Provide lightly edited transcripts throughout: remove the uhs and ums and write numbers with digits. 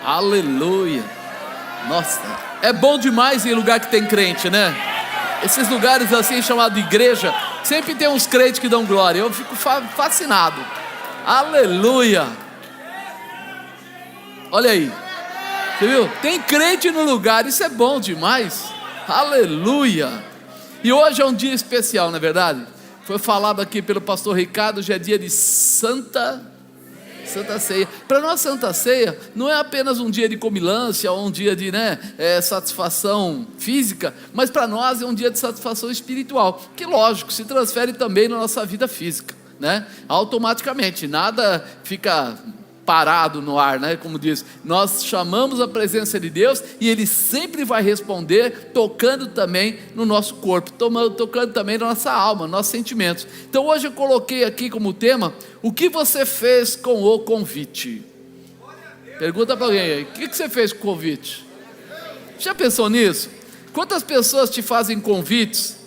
Aleluia. Nossa, é bom demais em lugar que tem crente, né? Esses lugares assim chamados de igreja, sempre tem uns crentes que dão glória. Eu fico fascinado. Aleluia. Olha aí, você viu? Tem crente no lugar, isso é bom demais. Aleluia. E hoje é um dia especial, não é verdade? Foi falado aqui pelo pastor Ricardo, hoje é dia de Santa Ceia. Para nós, Santa Ceia não é apenas um dia de comilância ou um dia de satisfação física, mas para nós é um dia de satisfação espiritual, que lógico, se transfere também na nossa vida física, né? Automaticamente, nada fica parado no ar, né? Como diz, nós chamamos a presença de Deus e Ele sempre vai responder, tocando também no nosso corpo, tocando também na nossa alma, nos nossos sentimentos. Então hoje eu coloquei aqui como tema: o que você fez com o convite? Pergunta para alguém aí, o que você fez com o convite? Já pensou nisso? Quantas pessoas te fazem convites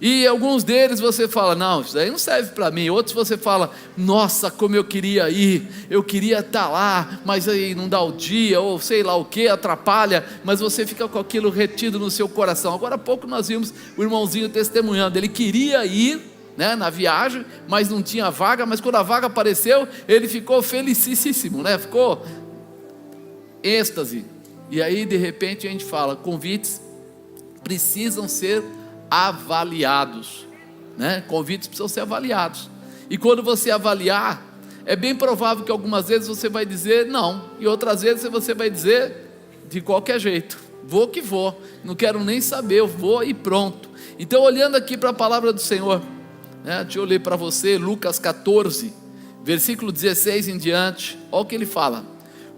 e alguns deles você fala, não, isso daí não serve para mim. Outros você fala, nossa, como eu queria ir, eu queria estar lá, mas aí não dá o dia, ou sei lá o que, atrapalha, mas você fica com aquilo retido no seu coração. Agora há pouco nós vimos o irmãozinho testemunhando, ele queria ir, né, na viagem, mas não tinha vaga, mas quando a vaga apareceu, ele ficou felicíssimo, né? Ficou êxtase. E aí de repente a gente fala, convites precisam ser avaliados, né? Convites precisam ser avaliados, e quando você avaliar, é bem provável que algumas vezes você vai dizer não, e outras vezes você vai dizer de qualquer jeito, vou que vou, não quero nem saber, eu vou e pronto. Então olhando aqui para a palavra do Senhor, né? Deixa eu ler para você, Lucas 14, versículo 16 em diante, olha o que ele fala.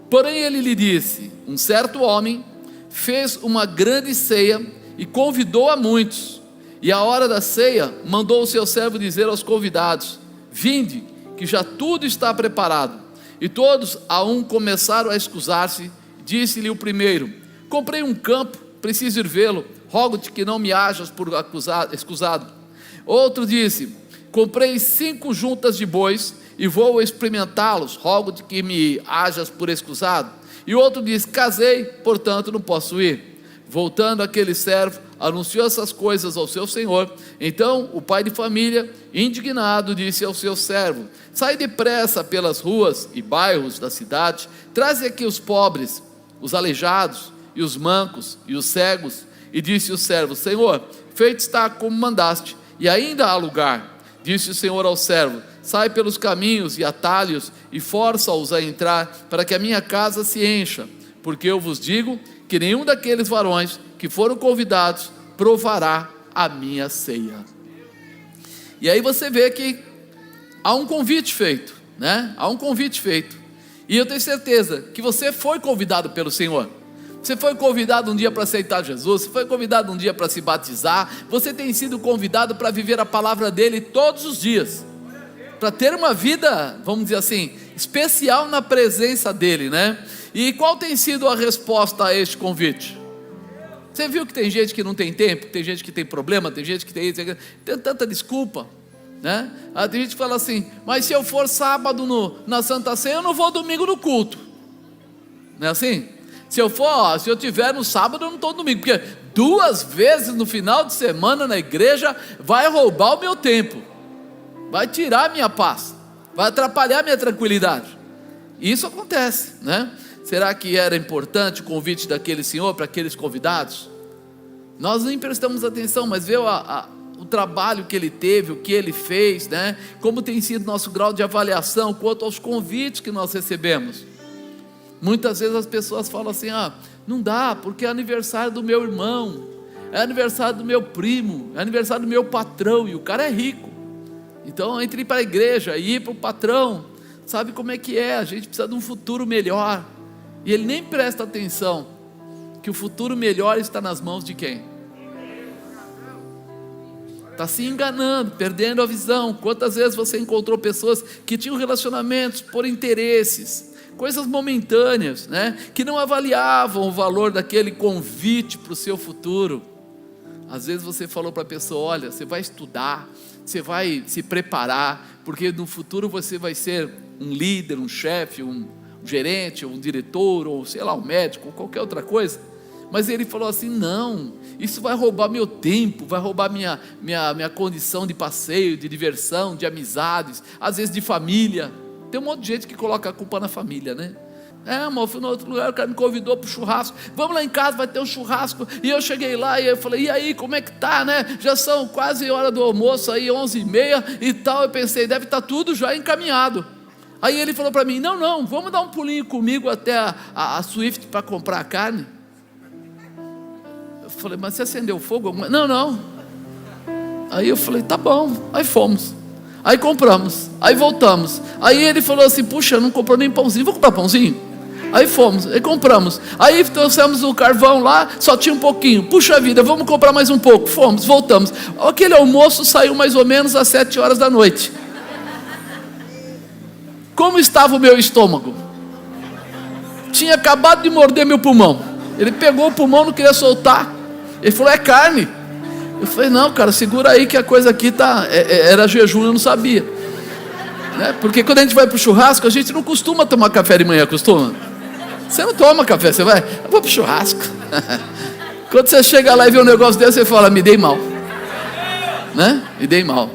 Porém ele lhe disse, um certo homem fez uma grande ceia e convidou a muitos, e à hora da ceia mandou o seu servo dizer aos convidados, vinde, que já tudo está preparado. E todos a um começaram a escusar-se. Disse-lhe o primeiro, comprei um campo, preciso ir vê-lo, rogo-te que não me hajas por escusado. Outro disse, comprei 5 juntas de bois e vou experimentá-los, rogo-te que me hajas por escusado. E outro disse, casei, portanto não posso ir. Voltando aquele servo, anunciou essas coisas ao seu senhor. Então o pai de família, indignado, disse ao seu servo, sai depressa pelas ruas e bairros da cidade, traze aqui os pobres, os aleijados, e os mancos, e os cegos. E disse o servo, Senhor, feito está como mandaste, e ainda há lugar. Disse o Senhor ao servo, sai pelos caminhos e atalhos, e força-os a entrar, para que a minha casa se encha, porque eu vos digo, que nenhum daqueles varões que foram convidados provará a minha ceia. E aí você vê que há um convite feito, né? Há um convite feito, e eu tenho certeza que você foi convidado pelo Senhor. Você foi convidado um dia para aceitar Jesus, você foi convidado um dia para se batizar, você tem sido convidado para viver a palavra dele todos os dias, para ter uma vida, vamos dizer assim, especial na presença dele, né? E qual tem sido a resposta a este convite? Você viu que tem gente que não tem tempo, tem gente que tem problema, tem gente que tem tanta desculpa, né? Tem gente que fala assim, mas se eu for sábado na Santa Ceia, eu não vou domingo no culto. Não é assim? Se eu tiver no sábado, eu não estou no domingo, porque 2 vezes no final de semana na igreja vai roubar o meu tempo, vai tirar a minha paz, vai atrapalhar a minha tranquilidade. Isso acontece, né? Será que era importante o convite daquele senhor para aqueles convidados? Nós nem prestamos atenção, mas vê o trabalho que ele teve, o que ele fez, né? Como tem sido nosso grau de avaliação quanto aos convites que nós recebemos. Muitas vezes as pessoas falam assim, não dá, porque é aniversário do meu irmão, é aniversário do meu primo, é aniversário do meu patrão, e o cara é rico, então entre ir para a igreja e ir para o patrão, sabe como é que é? A gente precisa de um futuro melhor, e ele nem presta atenção que o futuro melhor está nas mãos de quem? Está se enganando, perdendo a visão. Quantas vezes você encontrou pessoas que tinham relacionamentos por interesses, coisas momentâneas, né? Que não avaliavam o valor daquele convite para o seu futuro. Às vezes você falou para a pessoa, olha, você vai estudar, você vai se preparar, porque no futuro você vai ser um líder, um chefe, um gerente, ou um diretor, ou sei lá, um médico, ou qualquer outra coisa. Mas ele falou assim: não, isso vai roubar meu tempo, vai roubar minha condição de passeio, de diversão, de amizades, às vezes de família. Tem um monte de gente que coloca a culpa na família, né? Mas eu fui no outro lugar, o cara me convidou para o churrasco. Vamos lá em casa, vai ter um churrasco. E eu cheguei lá e eu falei: e aí, como é que tá, né? Já são quase hora do almoço aí, 11h30 e tal. Eu pensei, deve estar tudo já encaminhado. Aí ele falou para mim: não, vamos dar um pulinho comigo até a Swift para comprar a carne. Eu falei: mas você acendeu fogo? Não. Aí eu falei: tá bom. Aí fomos. Aí compramos. Aí voltamos. Aí ele falou assim: puxa, não comprou nem pãozinho. Vou comprar pãozinho? Aí fomos, aí compramos. Aí trouxemos o carvão lá, só tinha um pouquinho. Puxa vida, vamos comprar mais um pouco. Fomos, voltamos. Aquele almoço saiu mais ou menos às 7 horas da noite. Como estava o meu estômago? Tinha acabado de morder meu pulmão. Ele pegou o pulmão, não queria soltar. Ele falou: é carne. Eu falei: não, cara, segura aí que a coisa aqui tá... era jejum, eu não sabia, né? Porque quando a gente vai para o churrasco, a gente não costuma tomar café de manhã, costuma? Você não toma café, você vai: eu vou para o churrasco. Quando você chega lá e vê um negócio desse, você fala: me dei mal, né? Me dei mal.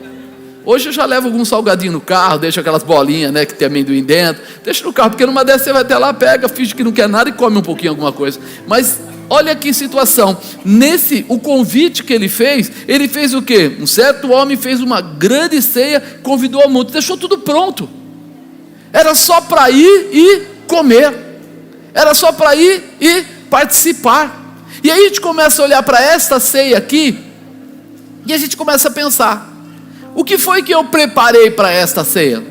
Hoje eu já levo algum salgadinho no carro, deixo aquelas bolinhas, né, que tem amendoim dentro, deixa no carro, porque numa dessas você vai até lá, pega, finge que não quer nada e come um pouquinho alguma coisa. Mas olha que situação, o convite que ele fez o quê? Um certo homem fez uma grande ceia, convidou a multidão, deixou tudo pronto, era só para ir e comer, era só para ir e participar. E aí a gente começa a olhar para esta ceia aqui, e a gente começa a pensar: o que foi que eu preparei para esta ceia?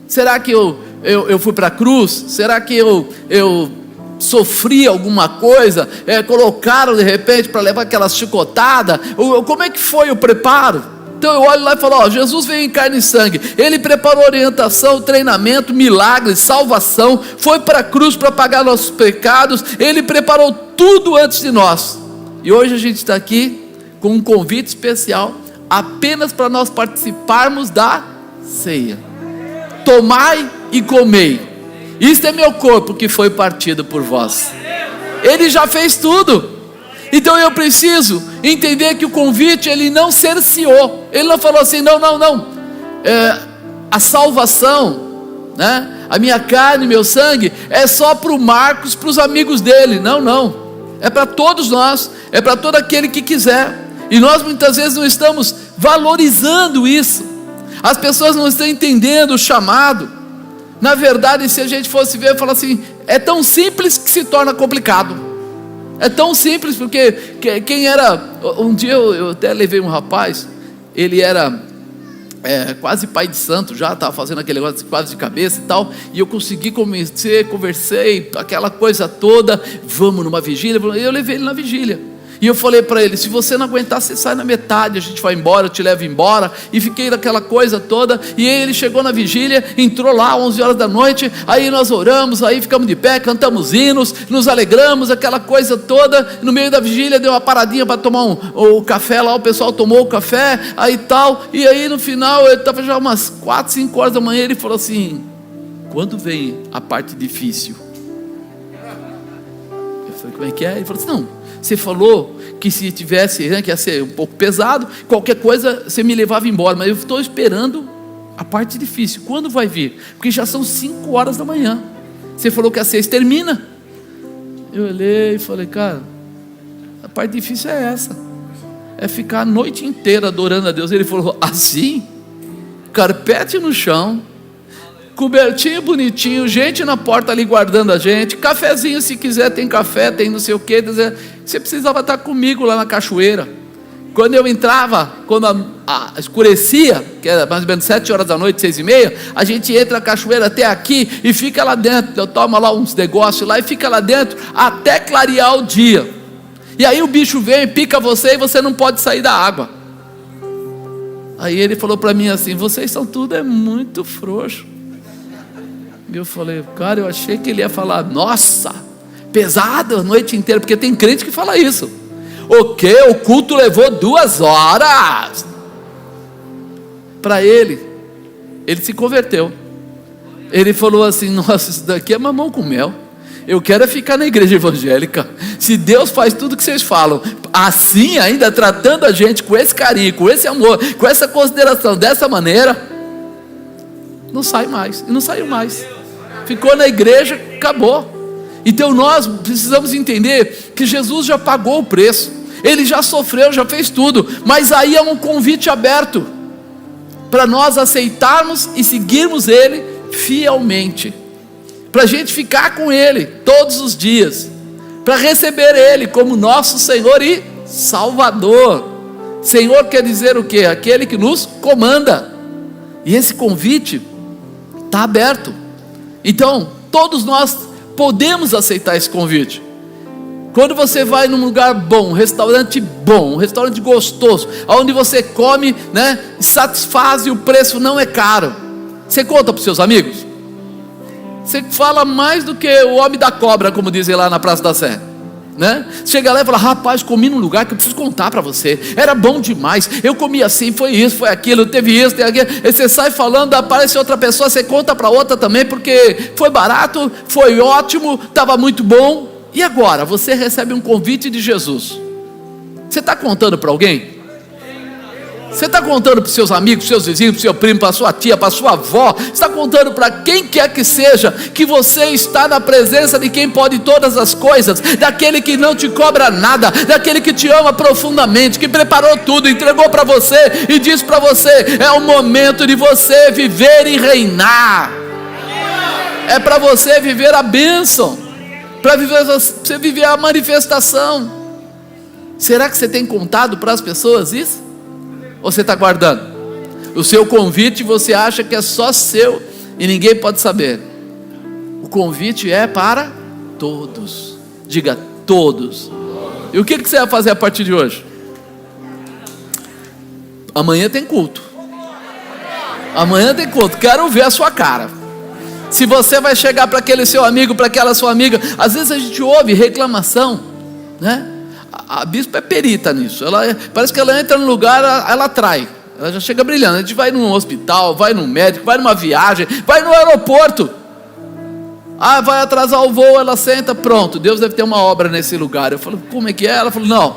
Será que eu fui para a cruz? Será que eu sofri alguma coisa? Colocaram de repente para levar aquela chicotada? Como é que foi o preparo? Então eu olho lá e falo: Jesus veio em carne e sangue, Ele preparou orientação, treinamento, milagres, salvação, foi para a cruz para pagar nossos pecados, Ele preparou tudo antes de nós. E hoje a gente está aqui com um convite especial, apenas para nós participarmos da ceia. Tomai e comei, isto é meu corpo que foi partido por vós. Ele já fez tudo. Então eu preciso entender que o convite, ele não cerceou, ele não falou assim: não, a salvação, né? A minha carne, meu sangue é só para o Marcos, para os amigos dele. Não, é para todos nós, é para todo aquele que quiser. E nós muitas vezes não estamos valorizando isso, as pessoas não estão entendendo o chamado. Na verdade, se a gente fosse ver e falar assim, é tão simples que se torna complicado. É tão simples, porque quem era... Um dia eu até levei um rapaz, ele era quase pai de santo, já estava fazendo aquele negócio quase de cabeça e tal, e eu consegui conversei, aquela coisa toda, vamos numa vigília, eu levei ele na vigília. E eu falei para ele: se você não aguentar, você sai na metade, a gente vai embora, eu te levo embora. E fiquei naquela coisa toda. E aí ele chegou na vigília, entrou lá 11 horas da noite. Aí nós oramos, aí ficamos de pé, cantamos hinos, nos alegramos, aquela coisa toda. No meio da vigília deu uma paradinha para tomar o café lá, o pessoal tomou o café, aí tal. E aí no final, eu estava já umas 4, 5 horas da manhã, ele falou assim: quando vem a parte difícil? Eu falei: como é que é? Ele falou assim: não, você falou que se tivesse, que ia ser um pouco pesado, qualquer coisa você me levava embora, mas eu estou esperando a parte difícil. Quando vai vir? Porque já são 5 horas da manhã. Você falou que às 6 termina. Eu olhei e falei: cara, a parte difícil é essa, é ficar a noite inteira adorando a Deus. Ele falou: assim? Carpete no chão, cobertinho bonitinho, gente na porta ali guardando a gente, cafezinho se quiser, tem café, tem não sei o que. Você precisava estar comigo lá na cachoeira. Quando eu entrava, quando escurecia, que era mais ou menos 7 horas da noite, 6h30, a gente entra na cachoeira até aqui e fica lá dentro. Eu tomo lá uns negócios lá e fica lá dentro até clarear o dia. E aí o bicho vem e pica você e você não pode sair da água. Aí ele falou para mim assim: vocês são tudo muito frouxo. E eu falei: cara, eu achei que ele ia falar: nossa, pesado a noite inteira, porque tem crente que fala isso. O que? O culto levou 2 horas. Para ele se converteu. Ele falou assim: nossa, isso daqui é mamão com mel. Eu quero é ficar na igreja evangélica. Se Deus faz tudo que vocês falam, assim ainda tratando a gente com esse carinho, com esse amor, com essa consideração, dessa maneira, não sai mais. E não saiu mais. Ficou na igreja, acabou. Então nós precisamos entender que Jesus já pagou o preço. Ele já sofreu, já fez tudo. Mas aí é um convite aberto para nós aceitarmos e seguirmos Ele fielmente, para a gente ficar com Ele todos os dias, para receber Ele como nosso Senhor e Salvador. Senhor quer dizer o quê? Aquele que nos comanda. E esse convite está aberto. Então todos nós podemos aceitar esse convite. Quando você vai num lugar bom, um restaurante gostoso, onde você come, né, satisfaz e o preço não é caro, você conta para os seus amigos? Você fala mais do que o homem da cobra, como dizem lá na Praça da Sé, né? Chega lá e fala: rapaz, comi num lugar que eu preciso contar para você, era bom demais, eu comi assim, foi isso, foi aquilo, teve isso, teve aquilo. Aí você sai falando, aparece outra pessoa, você conta para outra também, porque foi barato, foi ótimo, estava muito bom. E agora, você recebe um convite de Jesus, você está contando para alguém? Você está contando para os seus amigos, para os seus vizinhos, para o seu primo, para a sua tia, para a sua avó? Você está contando para quem quer que seja, que você está na presença de quem pode todas as coisas, daquele que não te cobra nada, daquele que te ama profundamente, que preparou tudo, entregou para você e diz para você: é o momento de você viver e reinar, é para você viver a bênção, para você viver a manifestação. Será que você tem contado para as pessoas isso? Ou você está guardando? O seu convite você acha que é só seu e ninguém pode saber. O convite é para todos. Diga: todos. E o que você vai fazer a partir de hoje? Amanhã tem culto. Amanhã tem culto. Quero ver a sua cara. Se você vai chegar para aquele seu amigo, para aquela sua amiga. Às vezes a gente ouve reclamação, né? A bispa é perita nisso. Parece que ela entra no lugar, ela atrai. Ela já chega brilhando. A gente vai num hospital, vai num médico, vai numa viagem, vai no aeroporto. Vai atrasar o voo, ela senta, pronto, Deus deve ter uma obra nesse lugar. Eu falo: como é que é? Ela falou: não,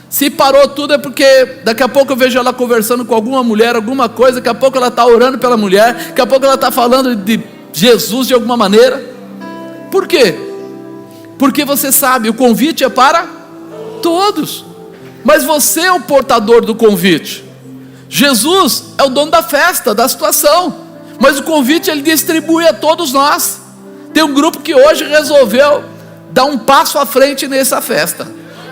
se parou tudo é porque daqui a pouco eu vejo ela conversando com alguma mulher, alguma coisa, daqui a pouco ela está orando pela mulher, daqui a pouco ela está falando de Jesus de alguma maneira. Por quê? Porque você sabe, o convite é para todos, mas você é o portador do convite. Jesus é o dono da festa, da situação, mas o convite ele distribui a todos nós. Tem um grupo que hoje resolveu dar um passo à frente nessa festa.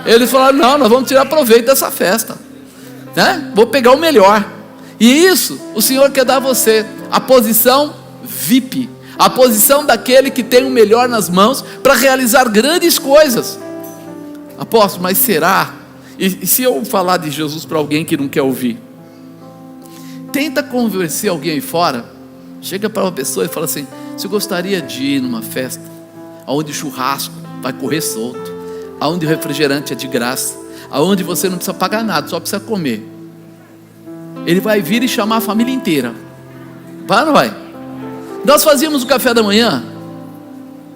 Eles falaram: não, nós vamos tirar proveito dessa festa, né? Vou pegar o melhor. E isso o Senhor quer dar a você, a posição VIP, a posição daquele que tem o melhor nas mãos para realizar grandes coisas. Apóstolo, mas será? E se eu falar de Jesus para alguém que não quer ouvir? Tenta convencer alguém aí fora. Chega para uma pessoa e fala assim: você gostaria de ir numa festa onde o churrasco vai correr solto, onde o refrigerante é de graça, onde você não precisa pagar nada, só precisa comer? Ele vai vir e chamar a família inteira. Vai ou não vai? Nós fazíamos o café da manhã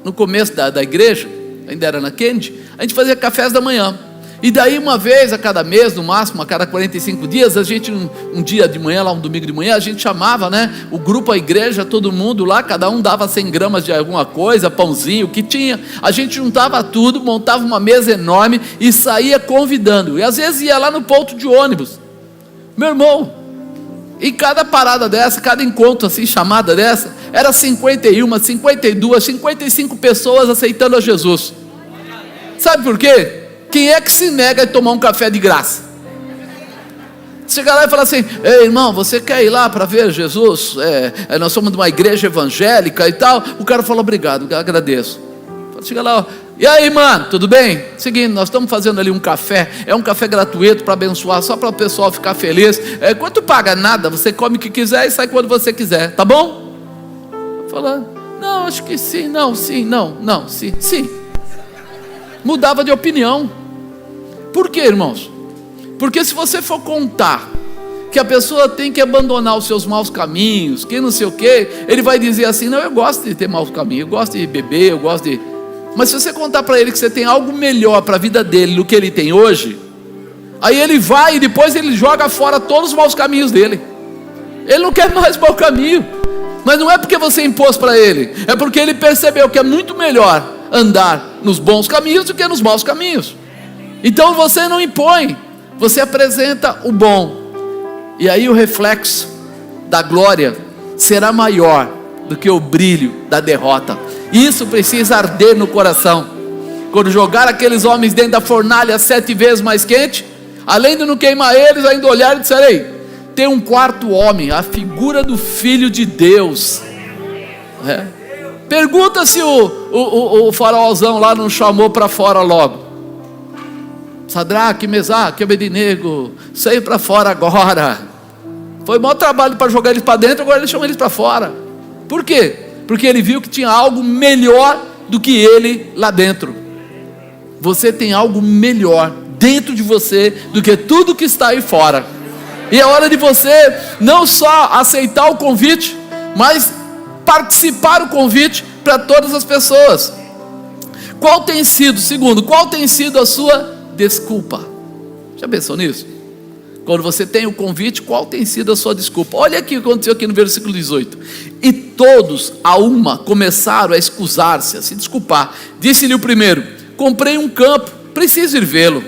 no começo da igreja, ainda era na Kennedy. A gente fazia cafés da manhã, e daí uma vez a cada mês, no máximo a cada 45 dias, a gente um dia de manhã, lá um domingo de manhã, a gente chamava, né, o grupo, a igreja, todo mundo lá, cada um dava 100 gramas de alguma coisa, pãozinho, o que tinha, a gente juntava tudo, montava uma mesa enorme e saía convidando, e às vezes ia lá no ponto de ônibus, meu irmão, e cada parada dessa, cada encontro assim, chamada dessa, era 51, 52, 55 pessoas aceitando a Jesus. Sabe por quê? Quem é que se nega a tomar um café de graça? Chega lá e fala assim: ei, irmão, você quer ir lá para ver Jesus? Nós somos de uma igreja evangélica e tal. O cara fala: obrigado, agradeço. Chega lá: e aí, mano, tudo bem? Seguinte, nós estamos fazendo ali um café, é um café gratuito para abençoar, só para o pessoal ficar feliz. Quanto paga? Nada, você come o que quiser e sai quando você quiser, tá bom? Falando: não, acho que sim, não, sim, não, sim. Mudava de opinião. Por quê, irmãos? Porque se você for contar que a pessoa tem que abandonar os seus maus caminhos, que não sei o que, ele vai dizer assim: não, eu gosto de ter maus caminhos, eu gosto de beber, eu gosto de... Mas se você contar para ele que você tem algo melhor para a vida dele do que ele tem hoje, aí ele vai e depois ele joga fora todos os maus caminhos dele. Ele não quer mais mau caminho, mas não é porque você impôs para ele, é porque ele percebeu que é muito melhor andar nos bons caminhos do que nos maus caminhos. Então você não impõe, você apresenta o bom, e aí o reflexo da glória será maior do que o brilho da derrota. Isso precisa arder no coração. Quando jogar aqueles homens dentro da fornalha 7 vezes mais quente, além de não queimar eles, ainda olhar e disser: ei, tem um quarto homem, a figura do Filho de Deus. Pergunta se o faraózão lá não chamou para fora logo: Sadraque, Mesaque, Abednego, saem para fora agora. Foi maior trabalho para jogar eles para dentro, agora ele chama eles para fora. Por quê? Porque ele viu que tinha algo melhor do que ele lá dentro. Você tem algo melhor dentro de você do que tudo que está aí fora. E é hora de você não só aceitar o convite, mas participar do convite para todas as pessoas. Qual tem sido a sua desculpa? Já pensou nisso? Quando você tem o convite, qual tem sido a sua desculpa? Olha aqui o que aconteceu aqui no versículo 18. E todos a uma começaram a escusar-se, a se desculpar. Disse-lhe o primeiro: comprei um campo, preciso ir vê-lo,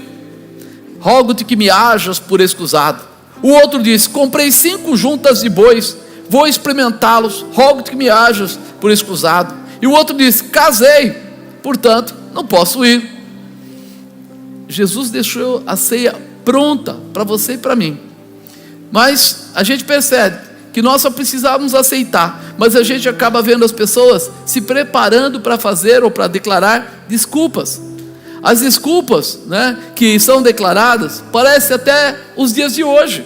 rogo-te que me hajas por escusado. O outro disse: comprei 5 juntas de bois, vou experimentá-los, rogo-te que me hajas por escusado. E o outro disse: casei, portanto não posso ir. Jesus deixou a ceia pronta para você e para mim, mas a gente percebe que nós só precisávamos aceitar, mas a gente acaba vendo as pessoas se preparando para fazer ou para declarar desculpas. As desculpas, né, que são declaradas, parece até os dias de hoje,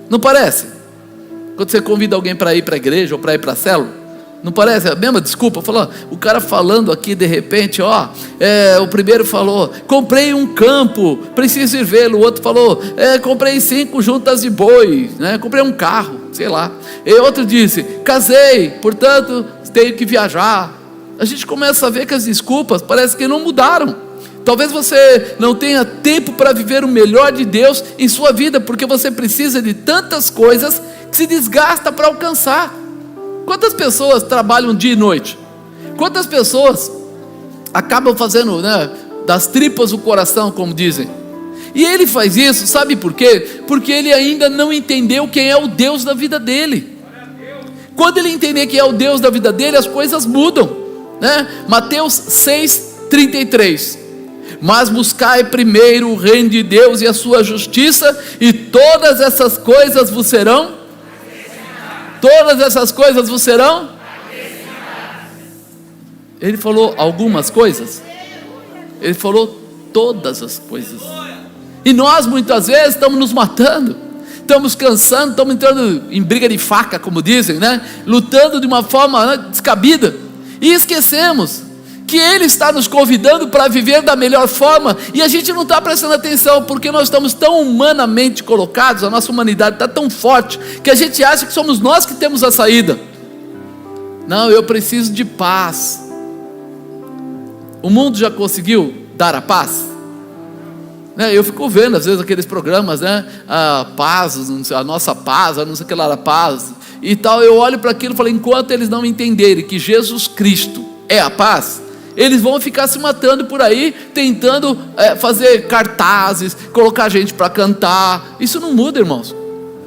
não parece? Quando você convida alguém para ir para a igreja ou para ir para a célula, não parece a mesma desculpa? O cara falando aqui de repente, o primeiro falou: comprei um campo, preciso ir vê-lo. O outro falou: comprei 5 juntas de boi, né? Comprei um carro, sei lá. E outro disse: casei, portanto tenho que viajar. A gente começa a ver que as desculpas parece que não mudaram. Talvez você não tenha tempo para viver o melhor de Deus em sua vida, porque você precisa de tantas coisas que se desgasta para alcançar. Quantas pessoas trabalham dia e noite? Quantas pessoas acabam fazendo, né, das tripas o coração, como dizem? E ele faz isso, sabe por quê? Porque ele ainda não entendeu quem é o Deus da vida dele. Quando ele entender quem é o Deus da vida dele, as coisas mudam, né? Mateus 6:33. Mas buscai primeiro o reino de Deus e a sua justiça, e todas essas coisas vos serão... Todas essas coisas vos serão... Ele falou algumas coisas? Ele falou todas as coisas. E nós muitas vezes estamos nos matando, estamos cansando, estamos entrando em briga de faca, como dizem, né? Lutando de uma forma descabida, e esquecemos que Ele está nos convidando para viver da melhor forma, e a gente não está prestando atenção, porque nós estamos tão humanamente colocados, a nossa humanidade está tão forte, que a gente acha que somos nós que temos a saída. Não, eu preciso de paz. O mundo já conseguiu dar a paz? Eu fico vendo às vezes aqueles programas, né? A paz, a nossa paz, a não sei o que lá, a paz e tal. Eu olho para aquilo e falo: enquanto eles não entenderem que Jesus Cristo é a paz, eles vão ficar se matando por aí, tentando fazer cartazes, colocar gente para cantar. Isso não muda, irmãos.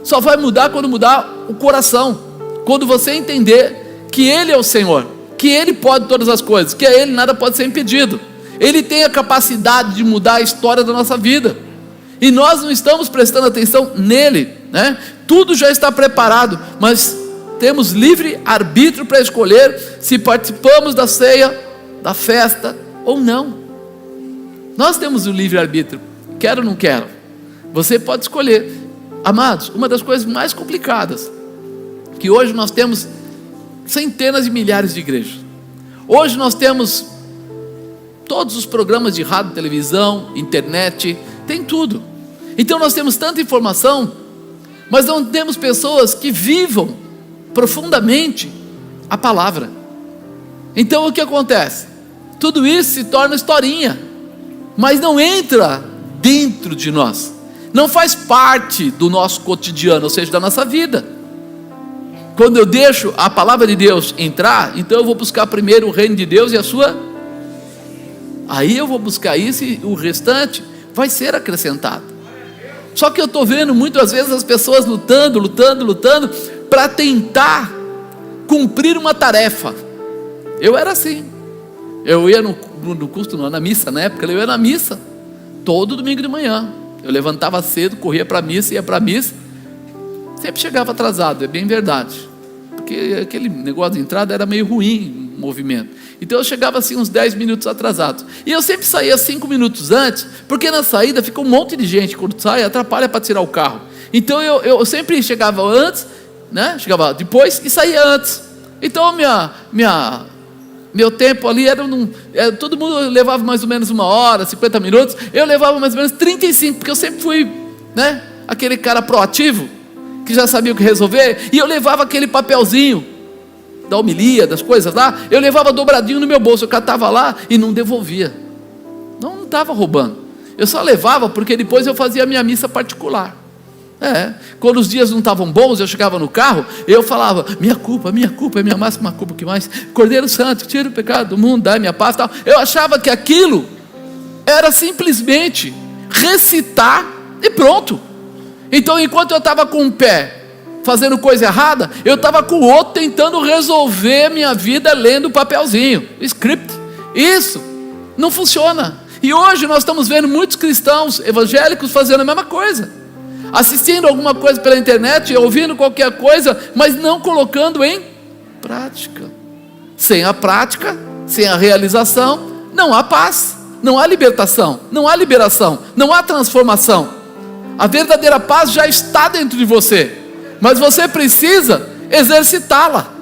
Só vai mudar quando mudar o coração, quando você entender que Ele é o Senhor, que Ele pode todas as coisas, que a Ele nada pode ser impedido. Ele tem a capacidade de mudar a história da nossa vida, e nós não estamos prestando atenção nele, né? Tudo já está preparado, mas temos livre arbítrio para escolher se participamos da ceia, da festa ou não. Nós temos o livre arbítrio, quero ou não quero, você pode escolher. Amados, uma das coisas mais complicadas, que hoje nós temos centenas de milhares de igrejas, hoje nós temos todos os programas de rádio, televisão, internet, tem tudo. Então nós temos tanta informação, mas não temos pessoas que vivam profundamente a palavra. Então o que acontece? Tudo isso se torna historinha, mas não entra dentro de nós, não faz parte do nosso cotidiano, ou seja, da nossa vida. Quando eu deixo a palavra de Deus entrar, então eu vou buscar primeiro o reino de Deus e a sua, aí eu vou buscar isso e o restante vai ser acrescentado. Só que eu estou vendo muitas vezes as pessoas lutando para tentar cumprir uma tarefa. Eu era assim, eu ia no culto, na missa, na época eu ia na missa todo domingo de manhã, eu levantava cedo, corria para a missa, ia para a missa, sempre chegava atrasado, é bem verdade, porque aquele negócio de entrada era meio ruim, o movimento, então eu chegava assim uns 10 minutos atrasado, e eu sempre saía 5 minutos antes, porque na saída fica um monte de gente, quando sai atrapalha para tirar o carro, então eu sempre chegava antes, né? Chegava depois e saía antes, então meu tempo ali todo mundo levava mais ou menos 1 hora, 50 minutos, eu levava mais ou menos 35, porque eu sempre fui, né, aquele cara proativo, que já sabia o que resolver, e eu levava aquele papelzinho, da homilia, das coisas lá, eu levava dobradinho no meu bolso, eu catava lá e não devolvia, não estava roubando, eu só levava porque depois eu fazia a minha missa particular. Quando os dias não estavam bons, eu chegava no carro, eu falava, minha culpa, é minha máxima culpa, que mais? Cordeiro Santo, tira o pecado do mundo, dá minha paz, tal. Eu achava que aquilo era simplesmente recitar e pronto. Então enquanto eu estava com um pé fazendo coisa errada, eu estava com o outro tentando resolver minha vida lendo o papelzinho, script. Isso não funciona. E hoje nós estamos vendo muitos cristãos evangélicos fazendo a mesma coisa, assistindo alguma coisa pela internet, ouvindo qualquer coisa, mas não colocando em prática. Sem a prática, sem a realização, não há paz, não há libertação, não há liberação, não há transformação. A verdadeira paz já está dentro de você, mas você precisa exercitá-la.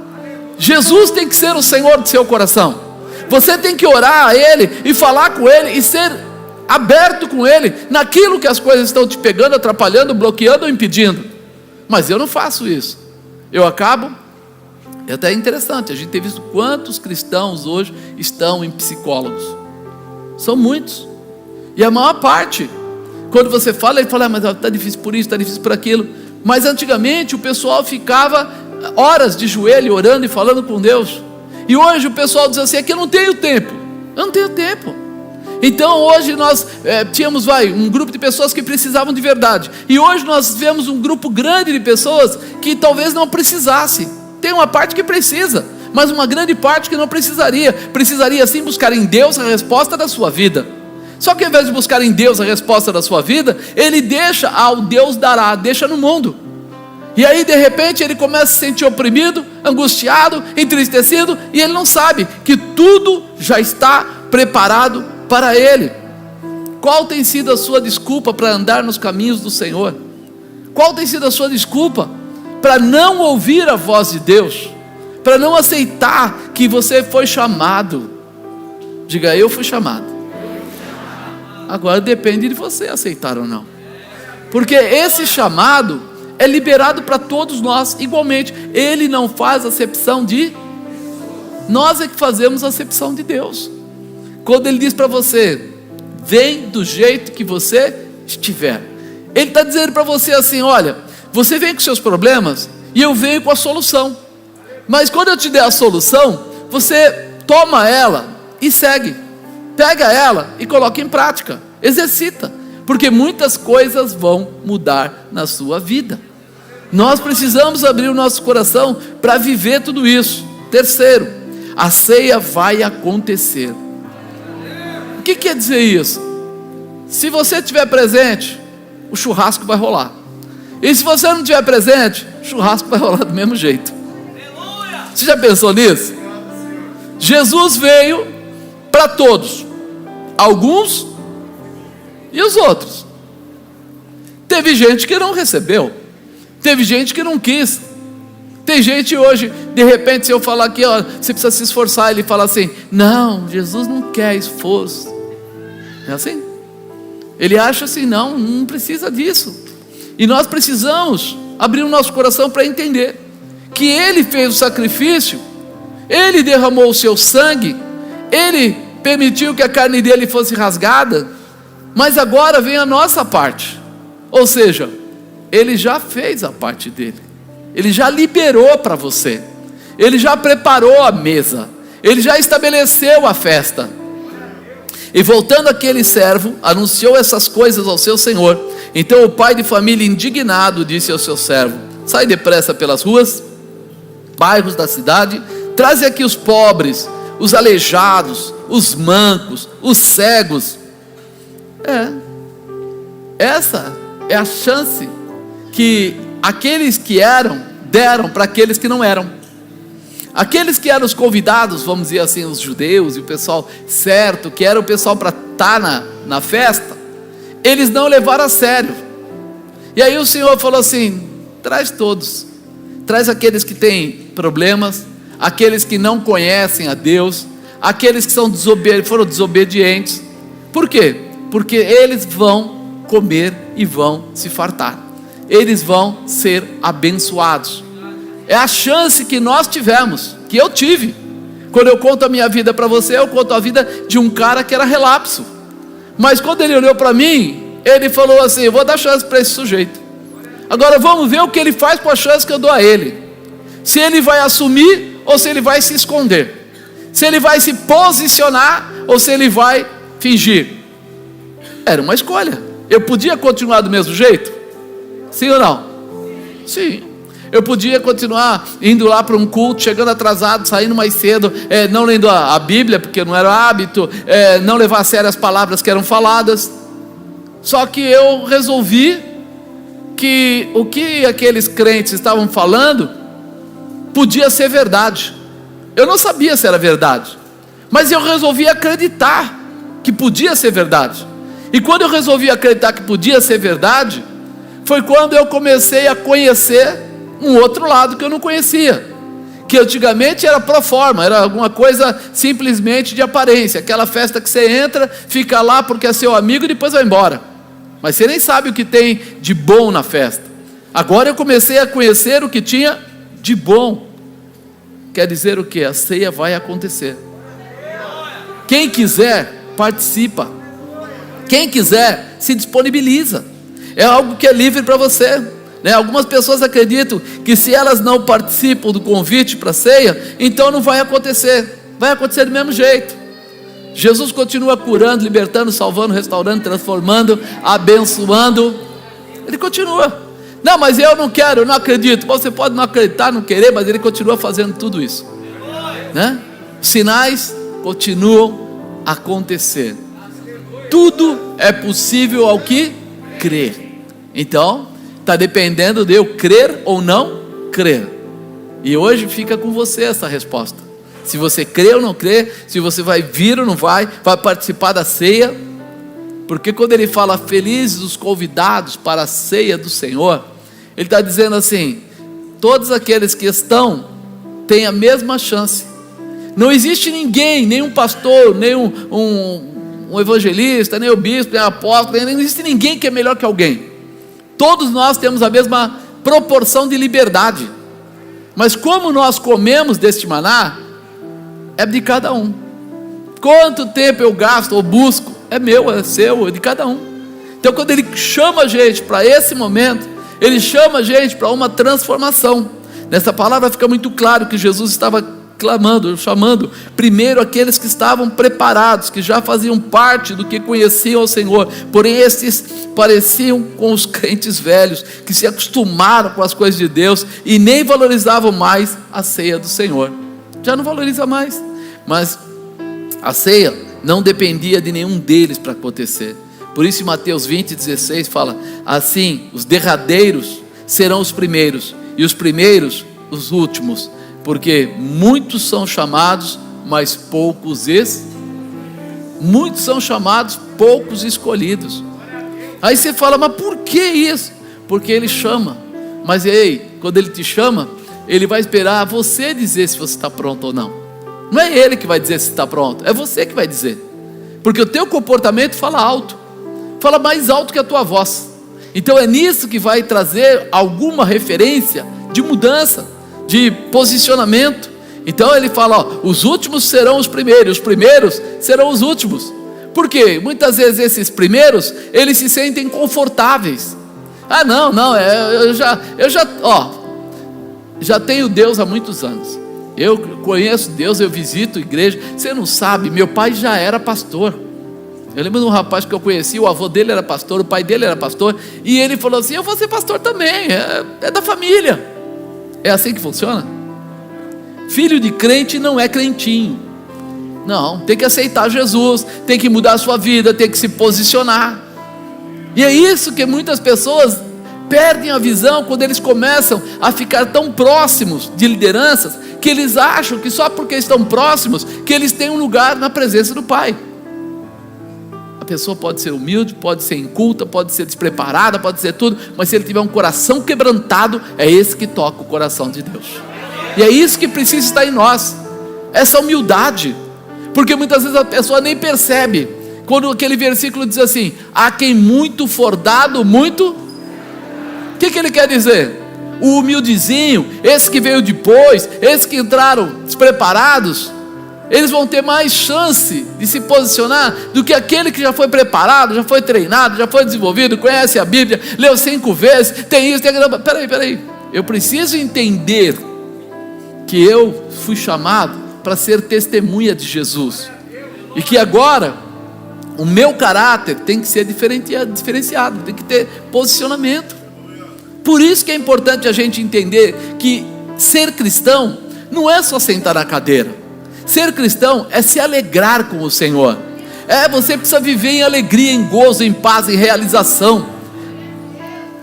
Jesus tem que ser o Senhor do seu coração. Você tem que orar a Ele e falar com Ele e ser aberto com Ele, naquilo que as coisas estão te pegando, atrapalhando, bloqueando ou impedindo. Mas eu não faço isso, eu acabo, é até interessante, a gente tem visto quantos cristãos hoje estão em psicólogos, são muitos, e a maior parte, quando você fala, ele fala, mas está difícil por isso, está difícil por aquilo, mas antigamente o pessoal ficava horas de joelho, orando e falando com Deus, e hoje o pessoal diz assim, é que eu não tenho tempo. Então hoje nós tínhamos um grupo de pessoas que precisavam de verdade, e hoje nós vemos um grupo grande de pessoas que talvez não precisasse. Tem uma parte que precisa, mas uma grande parte que não precisaria sim buscar em Deus a resposta da sua vida. Só que ao invés de buscar em Deus a resposta da sua vida, ele deixa ao Deus dará, deixa no mundo. E aí de repente ele começa a se sentir oprimido, angustiado, entristecido, e ele não sabe que tudo já está preparado para ele. Qual tem sido a sua desculpa para andar nos caminhos do Senhor? Qual tem sido a sua desculpa para não ouvir a voz de Deus? Para não aceitar que você foi chamado? Diga, eu fui chamado. Agora depende de você aceitar ou não, porque esse chamado é liberado para todos nós igualmente. Ele não faz acepção de, nós é que fazemos acepção de Deus. Quando ele diz para você, vem do jeito que você estiver, ele está dizendo para você assim, olha, você vem com seus problemas e eu venho com a solução, mas quando eu te der a solução, você toma ela e segue, pega ela e coloca em prática, exercita, porque muitas coisas vão mudar na sua vida. Nós precisamos abrir o nosso coração para viver tudo isso. Terceiro, a ceia vai acontecer. O que quer dizer isso? Se você estiver presente, o churrasco vai rolar. E se você não estiver presente, o churrasco vai rolar do mesmo jeito. Você já pensou nisso? Jesus veio para todos, alguns e os outros. Teve gente que não recebeu, teve gente que não quis. Tem gente hoje, de repente, se eu falar aqui, ó, você precisa se esforçar, ele fala assim, não, Jesus não quer esforço. É assim? Ele acha assim, não precisa disso. E nós precisamos abrir o nosso coração para entender que Ele fez o sacrifício, Ele derramou o seu sangue, Ele permitiu que a carne dele fosse rasgada, mas agora vem a nossa parte. Ou seja, Ele já fez a parte dele, Ele já liberou para você, Ele já preparou a mesa, Ele já estabeleceu a festa. E voltando aquele servo, anunciou essas coisas ao seu senhor. Então o pai de família, indignado, disse ao seu servo: sai depressa pelas ruas, bairros da cidade, traze aqui os pobres, os aleijados, os mancos, os cegos. Essa é a chance que aqueles que eram, deram para aqueles que não eram. Aqueles que eram os convidados, vamos dizer assim, os judeus e o pessoal certo, que era o pessoal para estar na festa, eles não levaram a sério. E aí o Senhor falou assim: traz todos, traz aqueles que têm problemas, aqueles que não conhecem a Deus, aqueles que foram desobedientes. Por quê? Porque eles vão comer e vão se fartar, eles vão ser abençoados. É a chance que nós tivemos, que eu tive. Quando eu conto a minha vida para você, eu conto a vida de um cara que era relapso, mas quando ele olhou para mim, ele falou assim: eu vou dar chance para esse sujeito, agora vamos ver o que ele faz com a chance que eu dou a ele, se ele vai assumir ou se ele vai se esconder, se ele vai se posicionar ou se ele vai fingir. Era uma escolha. Eu podia continuar do mesmo jeito? Sim ou não? Sim. Eu podia continuar indo lá para um culto, chegando atrasado, saindo mais cedo, não lendo a Bíblia, porque não era hábito, não levar a sério as palavras que eram faladas. Só que eu resolvi que o que aqueles crentes estavam falando podia ser verdade. Eu não sabia se era verdade, mas eu resolvi acreditar que podia ser verdade. E quando eu resolvi acreditar que podia ser verdade, foi quando eu comecei a conhecer um outro lado que eu não conhecia, que antigamente era pro forma, era alguma coisa simplesmente de aparência, aquela festa que você entra, fica lá porque é seu amigo e depois vai embora, mas você nem sabe o que tem de bom na festa. Agora eu comecei a conhecer o que tinha de bom. Quer dizer o que? A ceia vai acontecer. Quem quiser, participa. Quem quiser, se disponibiliza. É algo que é livre para você. Algumas pessoas acreditam que se elas não participam do convite para a ceia, então não vai acontecer. Vai acontecer do mesmo jeito. Jesus continua curando, libertando, salvando, restaurando, transformando, abençoando. Ele continua. Não, mas eu não quero, eu não acredito. Você pode não acreditar, não querer, mas Ele continua fazendo tudo isso, Os sinais continuam a acontecer. Tudo é possível ao que crer. Então está dependendo de eu crer ou não crer. E hoje fica com você essa resposta. Se você crê ou não crê, se você vai vir ou não vai participar da ceia. Porque quando ele fala felizes os convidados para a ceia do Senhor, ele está dizendo assim: todos aqueles que estão têm a mesma chance. Não existe ninguém, nenhum pastor, nem um evangelista, nem o bispo, nem o apóstolo, não existe ninguém que é melhor que alguém. Todos nós temos a mesma proporção de liberdade, mas como nós comemos deste maná, é de cada um. Quanto tempo eu gasto ou busco, é meu, é seu, é de cada um. Então quando Ele chama a gente para esse momento, Ele chama a gente para uma transformação. Nessa palavra fica muito claro que Jesus estava chamando primeiro aqueles que estavam preparados, que já faziam parte do que conheciam o Senhor, porém esses pareciam com os crentes velhos, que se acostumaram com as coisas de Deus e nem valorizavam mais a ceia do Senhor. Já não valoriza mais, mas a ceia não dependia de nenhum deles para acontecer. Por isso em Mateus 20:16 fala assim: os derradeiros serão os primeiros e os primeiros os últimos, porque muitos são chamados, mas poucos muitos são chamados, poucos escolhidos. Aí você fala: mas por que isso? Porque Ele chama, mas quando Ele te chama, Ele vai esperar você dizer se você está pronto ou não. Não é Ele que vai dizer se está pronto, é você que vai dizer, porque o teu comportamento fala alto, fala mais alto que a tua voz. Então é nisso que vai trazer alguma referência de mudança, de posicionamento. Então ele fala, ó, os últimos serão os primeiros serão os últimos. Por quê? Muitas vezes esses primeiros, eles se sentem confortáveis. Ah, não, já tenho Deus há muitos anos. Eu conheço Deus, eu visito igreja. Você não sabe, meu pai já era pastor. Eu lembro de um rapaz que eu conheci, o avô dele era pastor, o pai dele era pastor, e ele falou assim, eu vou ser pastor também, é da família. É assim que funciona? Filho de crente não é crentinho. Não, tem que aceitar Jesus, tem que mudar a sua vida, tem que se posicionar. E é isso que muitas pessoas perdem a visão quando eles começam a ficar tão próximos de lideranças, que eles acham que só porque estão próximos, que eles têm um lugar na presença do Pai. A pessoa pode ser humilde, pode ser inculta, pode ser despreparada, pode ser tudo, mas se ele tiver um coração quebrantado, é esse que toca o coração de Deus. E é isso que precisa estar em nós, essa humildade, porque muitas vezes a pessoa nem percebe, quando aquele versículo diz assim, a quem muito for dado, muito, o que ele quer dizer? O humildezinho, esse que veio depois, esses que entraram despreparados, eles vão ter mais chance de se posicionar do que aquele que já foi preparado, já foi treinado, já foi desenvolvido, conhece a Bíblia, leu 5 vezes, tem isso, tem aquilo. Peraí, eu preciso entender que eu fui chamado para ser testemunha de Jesus, e que agora o meu caráter tem que ser diferenciado, tem que ter posicionamento. Por isso que é importante a gente entender que ser cristão não é só sentar na cadeira. Ser cristão é se alegrar com o Senhor. Você precisa viver em alegria, em gozo, em paz, em realização.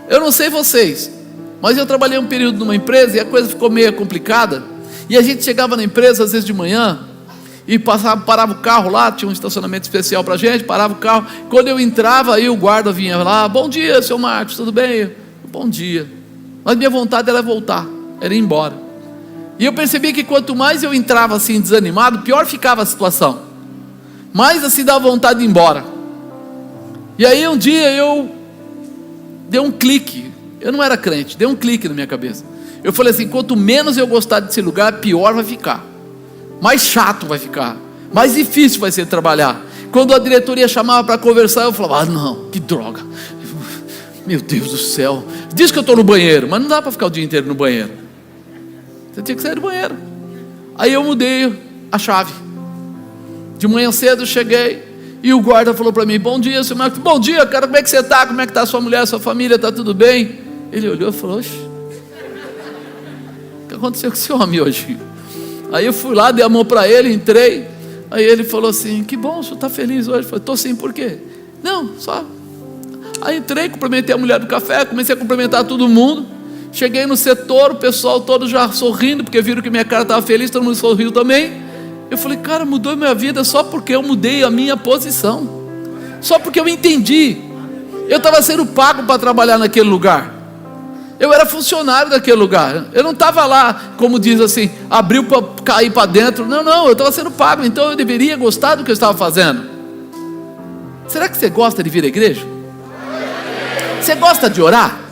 Eu não sei vocês, mas eu trabalhei um período numa empresa e a coisa ficou meio complicada. E a gente chegava na empresa às vezes de manhã e parava o carro lá, tinha um estacionamento especial para a gente, parava o carro. Quando eu entrava, aí o guarda vinha lá, bom dia, seu Marcos, tudo bem? Bom dia. Mas minha vontade era voltar, era ir embora. E eu percebi que quanto mais eu entrava assim desanimado, pior ficava a situação, mais assim dava vontade de ir embora. E aí um dia eu dei um clique, eu não era crente, dei um clique na minha cabeça. Eu falei assim, quanto menos eu gostar desse lugar, pior vai ficar, mais chato vai ficar, mais difícil vai ser trabalhar. Quando a diretoria chamava para conversar, eu falava, não, que droga, meu Deus do céu, diz que eu estou no banheiro, mas não dá para ficar o dia inteiro no banheiro. Você tinha que sair do banheiro. Aí eu mudei a chave. De manhã cedo eu cheguei e o guarda falou para mim, bom dia, senhor Marcos. Bom dia, cara, como é que você está? Como é que está a sua mulher, a sua família, está tudo bem? Ele olhou e falou, oxe, o que aconteceu com esse homem hoje? Aí eu fui lá, dei a mão para ele, entrei. Aí ele falou assim, que bom, o senhor está feliz hoje? Eu falei, estou sim, por quê? Não, só. Aí entrei, cumprimentei a mulher do café, comecei a cumprimentar todo mundo. Cheguei no setor, o pessoal todo já sorrindo, porque viram que minha cara estava feliz, todo mundo sorriu também. Eu falei, cara, mudou minha vida só porque eu mudei a minha posição, só porque eu entendi. Eu estava sendo pago para trabalhar naquele lugar, eu era funcionário daquele lugar, eu não estava lá, como diz assim, abriu para cair para dentro. Não, eu estava sendo pago, então eu deveria gostar do que eu estava fazendo. Será que você gosta de vir à igreja? Você gosta de orar?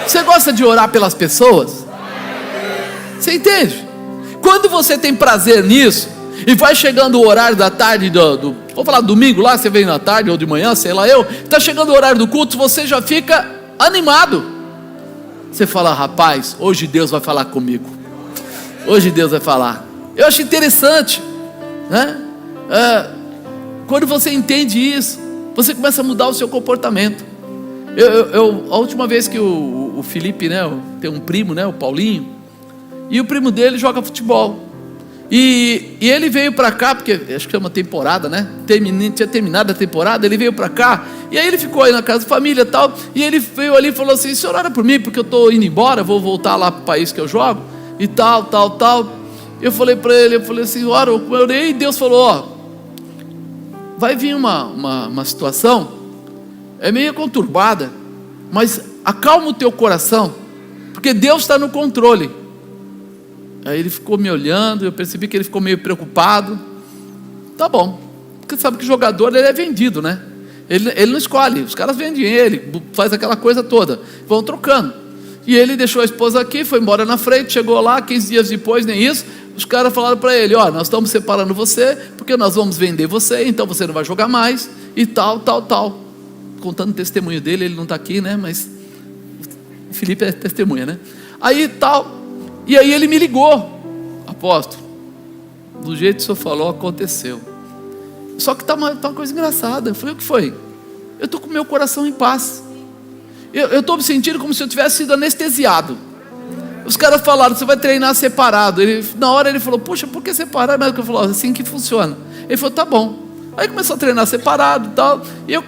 Você gosta de orar pelas pessoas? Você entende? Quando você tem prazer nisso, e vai chegando o horário da tarde, vou falar domingo lá, você vem na tarde ou de manhã, sei lá está chegando o horário do culto, você já fica animado. Você fala, rapaz, hoje Deus vai falar comigo. Hoje Deus vai falar. Eu acho interessante, né? Quando você entende isso, você começa a mudar o seu comportamento. A última vez que o Felipe, né, tem um primo, né, o Paulinho, e o primo dele joga futebol, e ele veio para cá, porque acho que é uma temporada, né, tinha terminado a temporada, ele veio para cá, e aí ele ficou aí na casa da família e tal, e ele veio ali e falou assim, senhor, ora por mim, porque eu estou indo embora, vou voltar lá para o país que eu jogo, e tal, eu falei para ele, eu falei assim, ora, eu orei, e Deus falou, ó, vai vir uma situação, é meio conturbada, mas acalma o teu coração, porque Deus está no controle. Aí ele ficou me olhando, eu percebi que ele ficou meio preocupado. Tá bom, porque sabe que jogador ele é vendido, né? Ele não escolhe, os caras vendem ele, faz aquela coisa toda, vão trocando. E ele deixou a esposa aqui, foi embora na frente, chegou lá, 15 dias depois, nem isso, os caras falaram para ele: ó, nós estamos separando você, porque nós vamos vender você, então você não vai jogar mais, e tal. Contando o testemunho dele, ele não está aqui, né? Mas o Felipe é testemunha, né? Aí tal, e aí ele me ligou: apóstolo, do jeito que o senhor falou, aconteceu. Só que tá uma coisa engraçada. Eu falei: o que foi? Eu estou com o meu coração em paz. Eu estou me sentindo como se eu tivesse sido anestesiado. Os caras falaram: você vai treinar separado. Na hora ele falou: puxa, por que separar? Mas eu falou: assim que funciona. Ele falou: tá bom. Aí começou a treinar separado e tal. E eu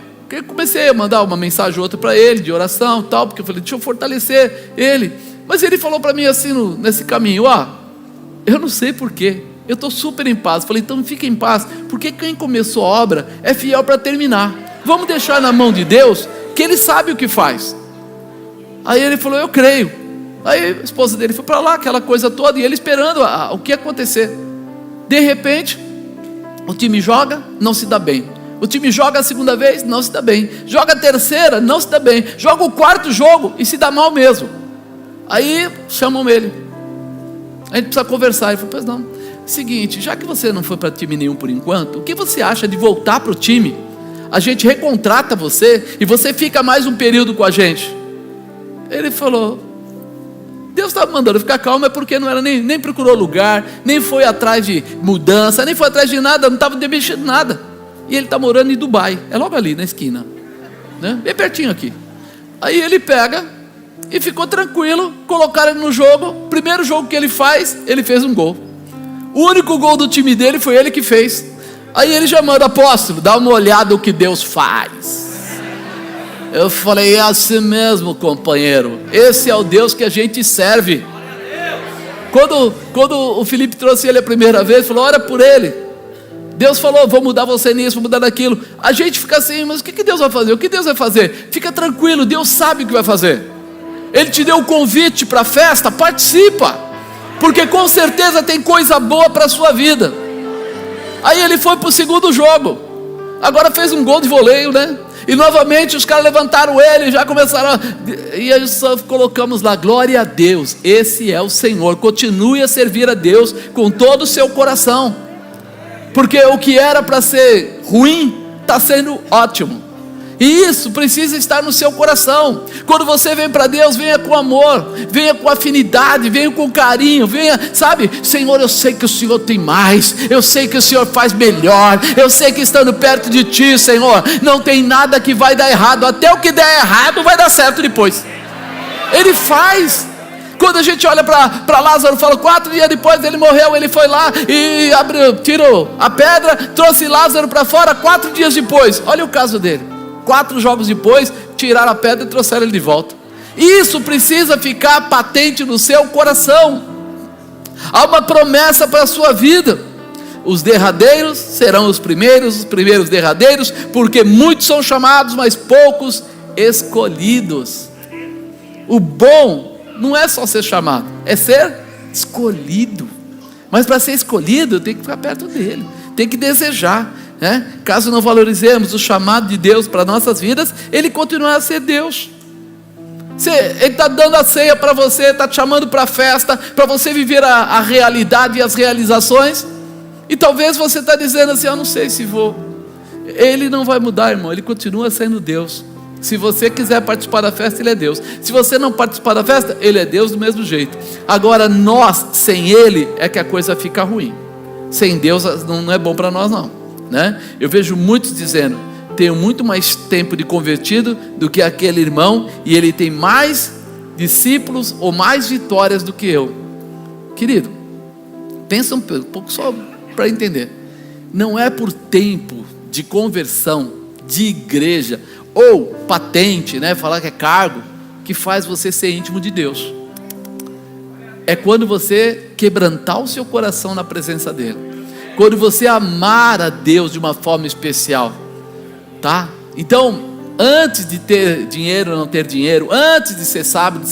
comecei a mandar uma mensagem ou outra para ele, de oração e tal, porque eu falei: deixa eu fortalecer ele. Mas ele falou para mim assim, nesse caminho: eu não sei porquê, eu estou super em paz. Eu falei: então fica em paz, porque quem começou a obra é fiel para terminar. Vamos deixar na mão de Deus, que Ele sabe o que faz. Aí ele falou: eu creio. Aí a esposa dele foi para lá, aquela coisa toda, e ele esperando o que ia acontecer. De repente, o time joga, não se dá bem. O time joga a segunda vez, não se dá bem. Joga a terceira, não se dá bem. Joga o quarto jogo e se dá mal mesmo. Aí chamam ele. A gente precisa conversar. Ele falou: pois não, seguinte, já que você não foi para time nenhum por enquanto, o que você acha de voltar para o time? A gente recontrata você e você fica mais um período com a gente. Ele falou: Deus estava mandando ficar calmo, é porque não era nem procurou lugar, nem foi atrás de mudança, nem foi atrás de nada, não estava demitindo nada. E ele está morando em Dubai, é logo ali na esquina, né? Bem pertinho aqui. Aí ele pega e ficou tranquilo, colocaram ele no jogo. Primeiro jogo que ele faz, ele fez um gol. O único gol do time dele foi ele que fez. Aí ele já manda: apóstolo, dá uma olhada no que Deus faz. Eu falei: é assim mesmo, companheiro, esse é o Deus que a gente serve. Quando o Felipe trouxe ele a primeira vez, falou: ora por ele. Deus falou: vou mudar você nisso, vou mudar naquilo. A gente fica assim: mas o que Deus vai fazer? O que Deus vai fazer? Fica tranquilo, Deus sabe o que vai fazer. Ele te deu o convite para a festa, participa, porque com certeza tem coisa boa para a sua vida. Aí ele foi para o segundo jogo, agora fez um gol de voleio, né? E novamente os caras levantaram ele, já começaram e aí só colocamos lá: glória a Deus, esse é o Senhor. Continue a servir a Deus com todo o seu coração, porque o que era para ser ruim está sendo ótimo. E isso precisa estar no seu coração. Quando você vem para Deus, venha com amor, venha com afinidade, venha com carinho, venha, sabe: Senhor, eu sei que o Senhor tem mais, eu sei que o Senhor faz melhor, eu sei que estando perto de Ti, Senhor, não tem nada que vai dar errado, até o que der errado vai dar certo depois. Ele faz. Quando a gente olha para Lázaro, fala: 4 dias depois ele morreu, ele foi lá e tirou a pedra, trouxe Lázaro para fora. 4 dias depois, olha o caso dele, 4 jogos depois, tiraram a pedra e trouxeram ele de volta. Isso precisa ficar patente no seu coração. Há uma promessa para a sua vida: os derradeiros serão os primeiros derradeiros, porque muitos são chamados, mas poucos escolhidos. O bom não é só ser chamado, é ser escolhido. Mas para ser escolhido, tem que ficar perto dele, tem que desejar, né? Caso não valorizemos o chamado de Deus para nossas vidas, Ele continuará a ser Deus. Ele está dando a ceia para você, está te chamando para a festa, para você viver a realidade e as realizações. E talvez você está dizendo assim: eu não sei se vou. Ele não vai mudar, irmão, Ele continua sendo Deus. Se você quiser participar da festa, Ele é Deus. Se você não participar da festa, Ele é Deus do mesmo jeito. Agora nós, sem Ele, é que a coisa fica ruim. Sem Deus não é bom para nós não, né? Eu vejo muitos dizendo: tenho muito mais tempo de convertido do que aquele irmão, e ele tem mais discípulos ou mais vitórias do que eu. Querido, pensa um pouco só para entender. Não é por tempo de conversão, de igreja ou patente, né, falar que é cargo, que faz você ser íntimo de Deus. É quando você quebrantar o seu coração na presença dele, quando você amar a Deus de uma forma especial, tá? Então, antes de ter dinheiro ou não ter dinheiro, antes de ser sábio,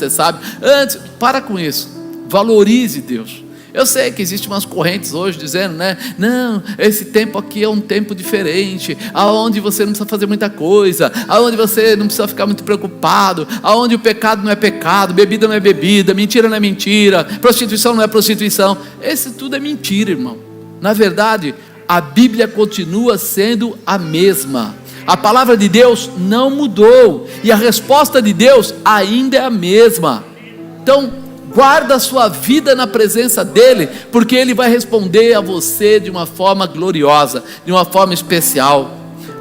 para com isso, valorize Deus. Eu sei que existem umas correntes hoje dizendo, né? Não, esse tempo aqui é um tempo diferente, aonde você não precisa fazer muita coisa, aonde você não precisa ficar muito preocupado, aonde o pecado não é pecado, bebida não é bebida, mentira não é mentira, prostituição não é prostituição. Esse tudo é mentira, irmão. Na verdade, a Bíblia continua sendo a mesma. A palavra de Deus não mudou, e a resposta de Deus ainda é a mesma. Então, guarda a sua vida na presença dEle, porque Ele vai responder a você de uma forma gloriosa, de uma forma especial.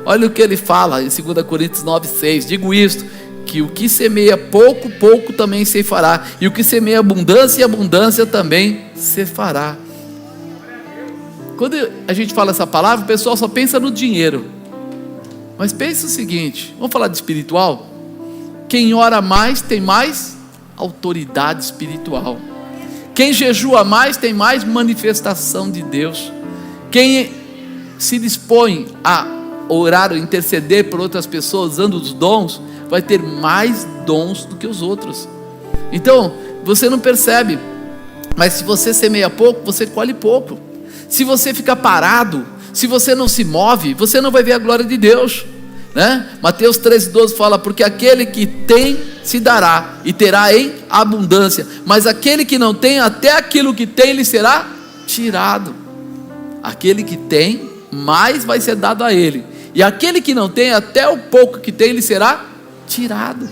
Olha o que Ele fala em 2 Coríntios 9,6, digo isto, que o que semeia pouco, pouco também se fará, e o que semeia abundância, abundância também se fará. Quando a gente fala essa palavra, o pessoal só pensa no dinheiro. Mas pensa o seguinte, vamos falar de espiritual? Quem ora mais tem mais autoridade espiritual. Quem jejua mais tem mais manifestação de Deus. Quem se dispõe a orar ou interceder por outras pessoas usando os dons, vai ter mais dons do que os outros. Então, você não percebe, mas se você semeia pouco, você colhe pouco. Se você ficar parado, se você não se move, você não vai ver a glória de Deus, né? Mateus 13,12 fala, porque aquele que tem se dará e terá em abundância, mas aquele que não tem, até aquilo que tem lhe será tirado. Aquele que tem, mais vai ser dado a ele, e aquele que não tem, até o pouco que tem lhe será tirado.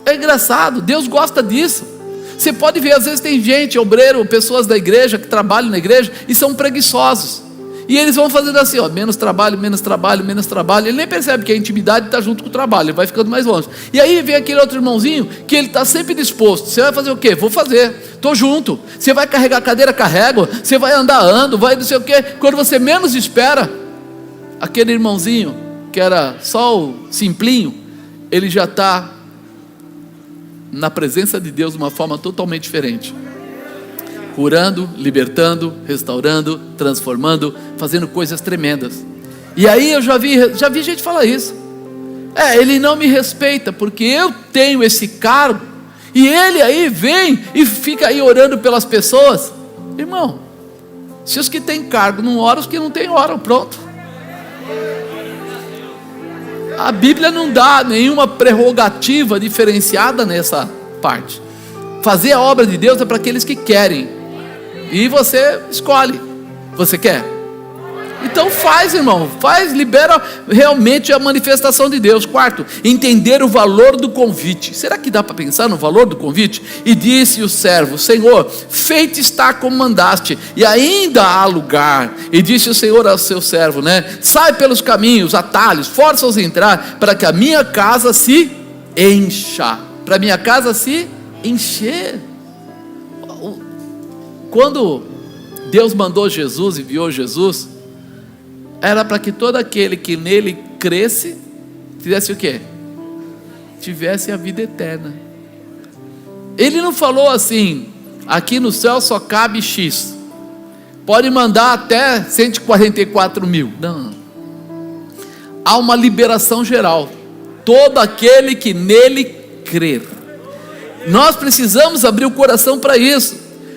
É engraçado, Deus gosta disso. Você pode ver, às vezes tem gente, obreiro, pessoas da igreja que trabalham na igreja e são preguiçosos, e eles vão fazendo assim, ó, menos trabalho, menos trabalho, menos trabalho. Ele nem percebe que a intimidade está junto com o trabalho, ele vai ficando mais longe. E aí vem aquele outro irmãozinho que ele está sempre disposto. Você vai fazer o quê? Vou fazer, estou junto. Você vai carregar a cadeira, carrego. Você vai andar, ando, vai não sei o quê. Quando você menos espera, aquele irmãozinho que era só o simplinho, ele já está na presença de Deus de uma forma totalmente diferente, curando, libertando, restaurando, transformando, fazendo coisas tremendas. E aí eu já vi gente falar isso. Ele não me respeita porque eu tenho esse cargo, e ele aí vem e fica aí orando pelas pessoas. Irmão, se os que têm cargo não oram, os que não têm oram, pronto. A Bíblia não dá nenhuma prerrogativa diferenciada nessa parte. Fazer a obra de Deus é para aqueles que querem, e você escolhe. Você quer? Então faz, irmão, faz, libera realmente a manifestação de Deus. Quarto, entender o valor do convite. Será que dá para pensar no valor do convite? E disse o servo, Senhor, feito está como mandaste, e ainda há lugar. E disse o Senhor ao seu servo, né? Sai pelos caminhos, atalhos, força-os a entrar, para que a minha casa se encha. Para a minha casa se encher. Quando Deus mandou Jesus, enviou Jesus, era para que todo aquele que nele cresce, tivesse o quê? Tivesse a vida eterna. Ele não falou assim, aqui no céu só cabe X, pode mandar até 144 mil. Não. Há uma liberação geral, todo aquele que nele crer. Nós precisamos abrir o coração para isso.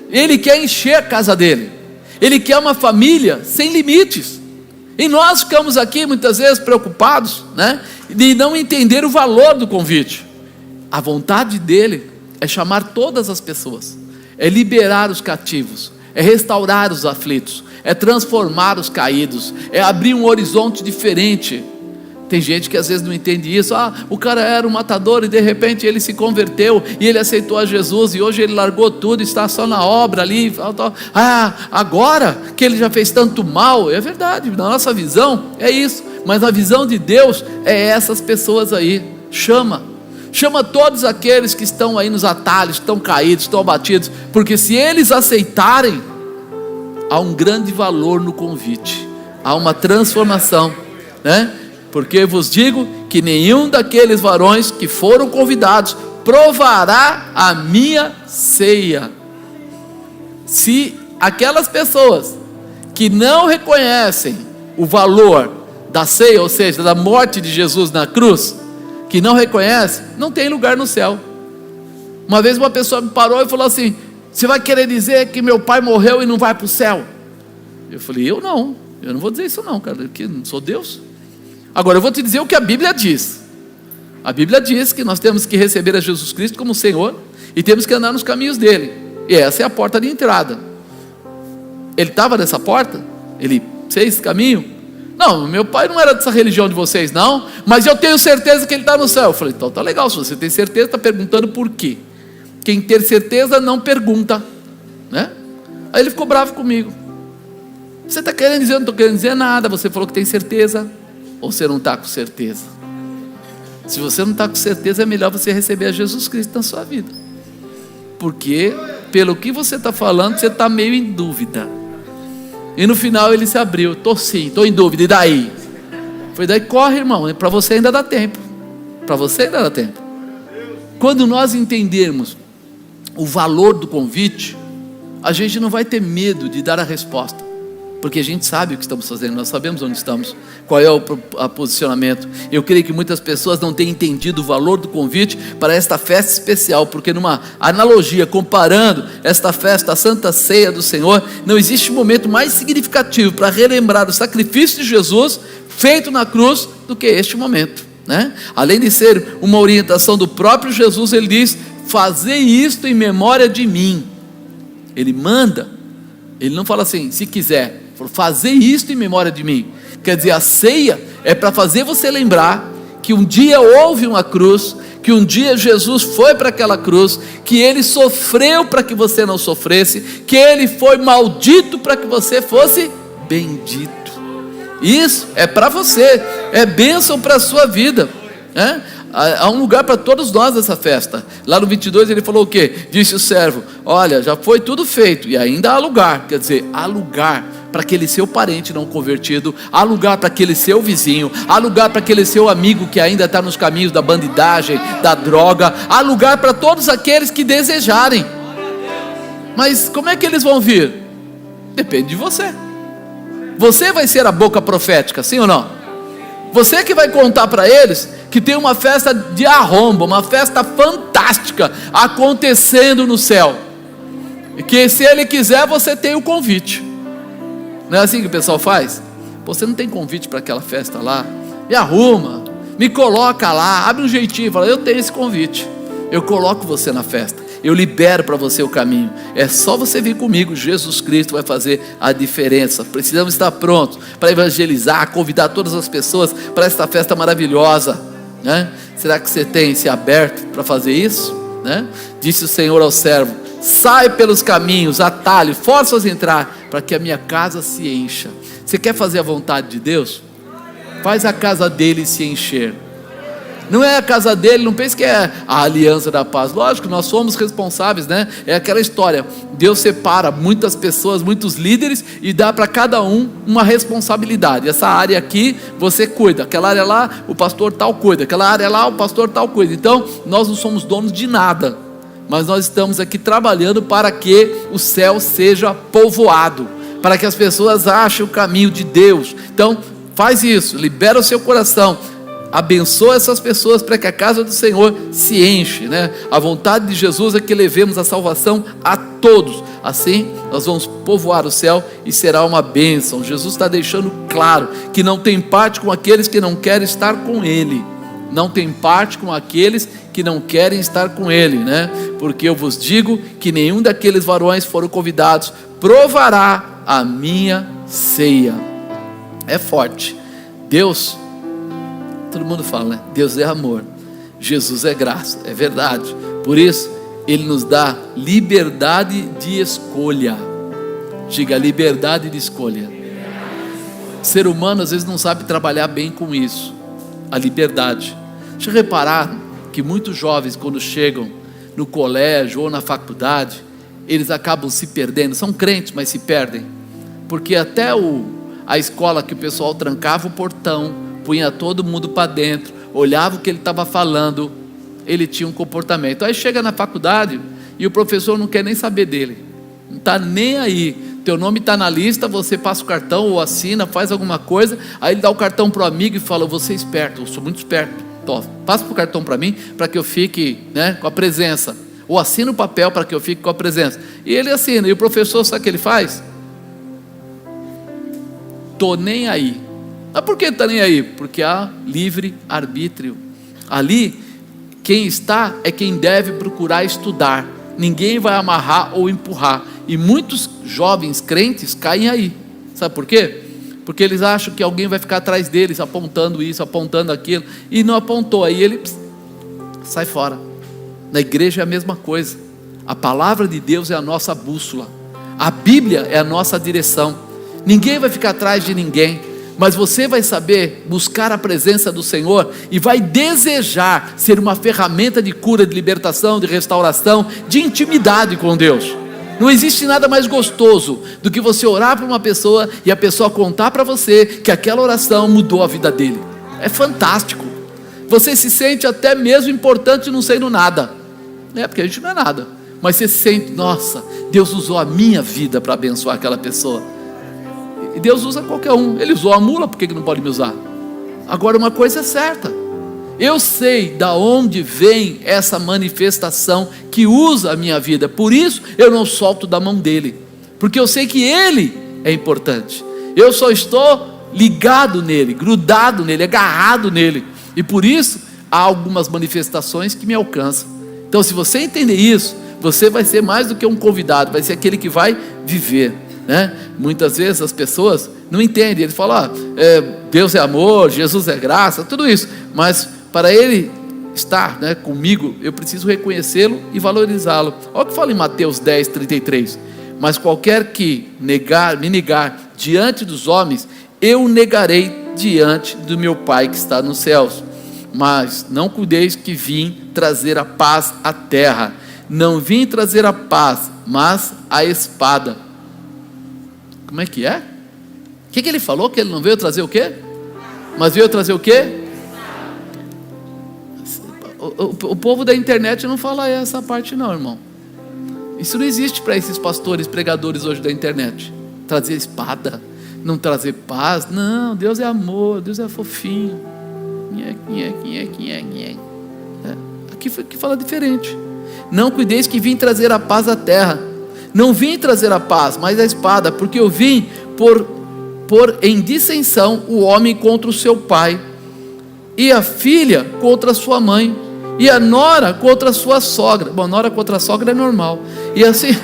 Ele quer encher a casa dele, ele quer uma família sem limites. E nós ficamos aqui muitas vezes preocupados, né, de não entender o valor do convite. A vontade dele é chamar todas as pessoas, é liberar os cativos, é restaurar os aflitos, é transformar os caídos, é abrir um horizonte diferente. Tem gente que às vezes não entende isso. O cara era um matador e de repente ele se converteu e ele aceitou a Jesus, e hoje ele largou tudo, está só na obra ali. Agora que ele já fez tanto mal. É verdade, na nossa visão é isso, mas na visão de Deus é essas pessoas aí. Chama todos aqueles que estão aí nos atalhos, estão caídos, estão abatidos, porque se eles aceitarem, há um grande valor no convite, há uma transformação, né? Porque vos digo que nenhum daqueles varões que foram convidados provará a minha ceia. Se aquelas pessoas que não reconhecem o valor da ceia, ou seja, da morte de Jesus na cruz, que não reconhecem, não tem lugar no céu. Uma vez uma pessoa me parou e falou assim: Você vai querer dizer que meu pai morreu e não vai para o céu? Eu falei, eu não vou dizer isso não, cara, porque eu não sou Deus. Agora eu vou te dizer o que a Bíblia diz. A Bíblia diz que nós temos que receber a Jesus Cristo como Senhor e temos que andar nos caminhos dele, e essa é a porta de entrada. Ele estava nessa porta? Ele fez esse caminho? Não, meu pai não era dessa religião de vocês não, mas eu tenho certeza que ele está no céu. Eu falei, então tá legal, se você tem certeza, está perguntando por quê? Quem ter certeza não pergunta, né? Aí ele ficou bravo comigo. Você está querendo dizer? Eu não estou querendo dizer nada. Você falou que tem certeza, ou você não está com certeza? Se você não está com certeza, é melhor você receber a Jesus Cristo na sua vida, porque pelo que você está falando, você está meio em dúvida. E no final ele se abriu, estou em dúvida, e daí? Foi daí, corre irmão, para você ainda dá tempo. Para você ainda dá tempo. Quando nós entendermos o valor do convite, a gente não vai ter medo de dar a resposta, porque a gente sabe o que estamos fazendo, nós sabemos onde estamos, qual é o posicionamento. Eu creio que muitas pessoas não têm entendido o valor do convite para esta festa especial, porque numa analogia, comparando esta festa à Santa Ceia do Senhor, não existe momento mais significativo para relembrar o sacrifício de Jesus feito na cruz do que este momento, né? Além de ser uma orientação do próprio Jesus, ele diz, fazei isto em memória de mim. Ele manda, ele não fala assim, se quiser, fazer isto em memória de mim. Quer dizer, a ceia é para fazer você lembrar que um dia houve uma cruz, que um dia Jesus foi para aquela cruz, que ele sofreu para que você não sofresse, que ele foi maldito para que você fosse bendito. Isso é para você, é bênção para a sua vida, né? Há um lugar para todos nós nessa festa. Lá no 22 ele falou o quê? Disse o servo, olha, já foi tudo feito, e ainda há lugar. Quer dizer, há lugar para aquele seu parente não convertido, há lugar para aquele seu vizinho, há lugar para aquele seu amigo que ainda está nos caminhos da bandidagem, da droga, há lugar para todos aqueles que desejarem. Mas como é que eles vão vir? Depende de você. Você vai ser a boca profética, sim ou não? Você que vai contar para eles que tem uma festa de arromba, uma festa fantástica acontecendo no céu, e que se ele quiser você tem o convite. Não é assim que o pessoal faz? Você não tem convite para aquela festa lá? Me arruma, me coloca lá, abre um jeitinho, fala, eu tenho esse convite, eu coloco você na festa, eu libero para você o caminho, é só você vir comigo, Jesus Cristo vai fazer a diferença. Precisamos estar prontos para evangelizar, convidar todas as pessoas para esta festa maravilhosa, né? Será que você tem se aberto para fazer isso, né? Disse o Senhor ao servo, sai pelos caminhos, atalhos, força-os a entrar, para que a minha casa se encha. Você quer fazer a vontade de Deus? Faz a casa dele se encher. Não é a casa dele, não pense que é a aliança da paz. Lógico, nós somos responsáveis, né? É aquela história, Deus separa muitas pessoas, muitos líderes, e dá para cada um uma responsabilidade. Essa área aqui, você cuida, aquela área lá, o pastor tal cuida, aquela área lá, o pastor tal cuida. Então, nós não somos donos de nada, mas nós estamos aqui trabalhando para que o céu seja povoado, para que as pessoas achem o caminho de Deus. Então, faz isso, libera o seu coração, abençoa essas pessoas para que a casa do Senhor se enche, né? A vontade de Jesus é que levemos a salvação a todos. Assim nós vamos povoar o céu e será uma bênção. Jesus está deixando claro que não tem parte com aqueles que não querem estar com Ele. Não tem parte com aqueles que não querem estar com Ele, né? Porque eu vos digo que nenhum daqueles varões foram convidados provará a minha ceia. É forte. Deus, todo mundo fala, né? Deus é amor, Jesus é graça, é verdade. Por isso Ele nos dá liberdade de escolha. Diga, liberdade de escolha. O ser humano às vezes não sabe trabalhar bem com isso, a liberdade. Deixa eu reparar que muitos jovens, quando chegam no colégio ou na faculdade, eles acabam se perdendo. São crentes, mas se perdem, porque até a escola que o pessoal trancava o portão, punha todo mundo para dentro, olhava o que ele estava falando, ele tinha um comportamento. Aí chega na faculdade e o professor não quer nem saber dele, não está nem aí. Teu nome está na lista, você passa o cartão ou assina, faz alguma coisa, aí ele dá o cartão para o amigo e fala, você é esperto, eu sou muito esperto, passa o cartão para mim, para que eu fique, né, com a presença. ou assina o papel para que eu fique com a presença. E ele assina, e o professor, sabe o que ele faz? Tô nem aí. Mas por que tá nem aí? Porque há livre arbítrio. Ali, quem está é quem deve procurar estudar. Ninguém vai amarrar ou empurrar. E muitos jovens crentes caem aí. Sabe por quê? Porque eles acham que alguém vai ficar atrás deles, apontando isso, apontando aquilo, e não apontou, aí ele sai fora. Na igreja é a mesma coisa. A palavra de Deus é a nossa bússola, a Bíblia é a nossa direção. Ninguém vai ficar atrás de ninguém, mas você vai saber buscar a presença do Senhor, e vai desejar ser uma ferramenta de cura, de libertação, de restauração, de intimidade com Deus. Não existe nada mais gostoso do que você orar para uma pessoa e a pessoa contar para você que aquela oração mudou a vida dele. É fantástico. Você se sente até mesmo importante não sendo nada. Porque a gente não é nada. Mas você se sente, nossa, Deus usou a minha vida para abençoar aquela pessoa. E Deus usa qualquer um. Ele usou a mula, por que não pode me usar? Agora uma coisa é certa. Eu sei da onde vem essa manifestação que usa a minha vida. Por isso eu não solto da mão dele, porque eu sei que ele é importante. Eu só estou ligado nele, grudado nele, agarrado nele. E por isso há algumas manifestações que me alcançam. Então, se você entender isso, você vai ser mais do que um convidado, vai ser aquele que vai viver, né? Muitas vezes as pessoas não entendem. Eles falam, Deus é amor, Jesus é graça, tudo isso. Mas para ele estar, né, comigo, eu preciso reconhecê-lo e valorizá-lo. Olha o que fala em Mateus 10, 33. Mas qualquer que me negar diante dos homens, eu o negarei diante do meu Pai que está nos céus. Mas não cuideis que vim trazer a paz à terra. Não vim trazer a paz, mas a espada. Como é que é? O que ele falou? Que ele não veio trazer o quê? Mas veio trazer o quê? O povo da internet não fala essa parte não, irmão. Isso não existe para esses pastores, pregadores hoje da internet. Trazer espada, não trazer paz. Não, Deus é amor, Deus é fofinho. Aqui fala diferente. Não cuideis que vim trazer a paz à terra. Não vim trazer a paz, mas a espada, porque eu vim pôr em dissensão o homem contra o seu pai, e a filha contra a sua mãe, e a nora contra a sua sogra. Bom, nora contra a sogra é normal. E assim,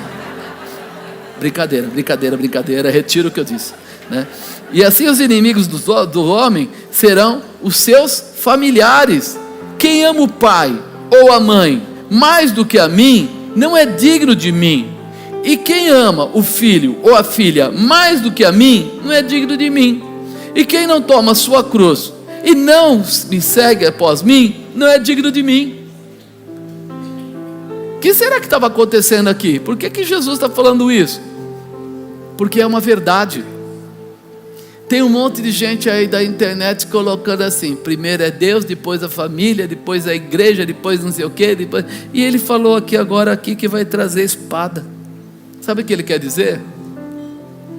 brincadeira, retiro o que eu disse, né? E assim os inimigos do homem serão os seus familiares. Quem ama o pai ou a mãe mais do que a mim, não é digno de mim. E quem ama o filho ou a filha mais do que a mim, não é digno de mim. E quem não toma a sua cruz e não me segue após mim, não é digno de mim. O que será que estava acontecendo aqui? Por que Jesus está falando isso? Porque é uma verdade. Tem um monte de gente aí da internet colocando assim: primeiro é Deus, depois a família, depois a igreja, depois não sei o que, depois... E ele falou aqui agora que vai trazer espada. Sabe o que ele quer dizer?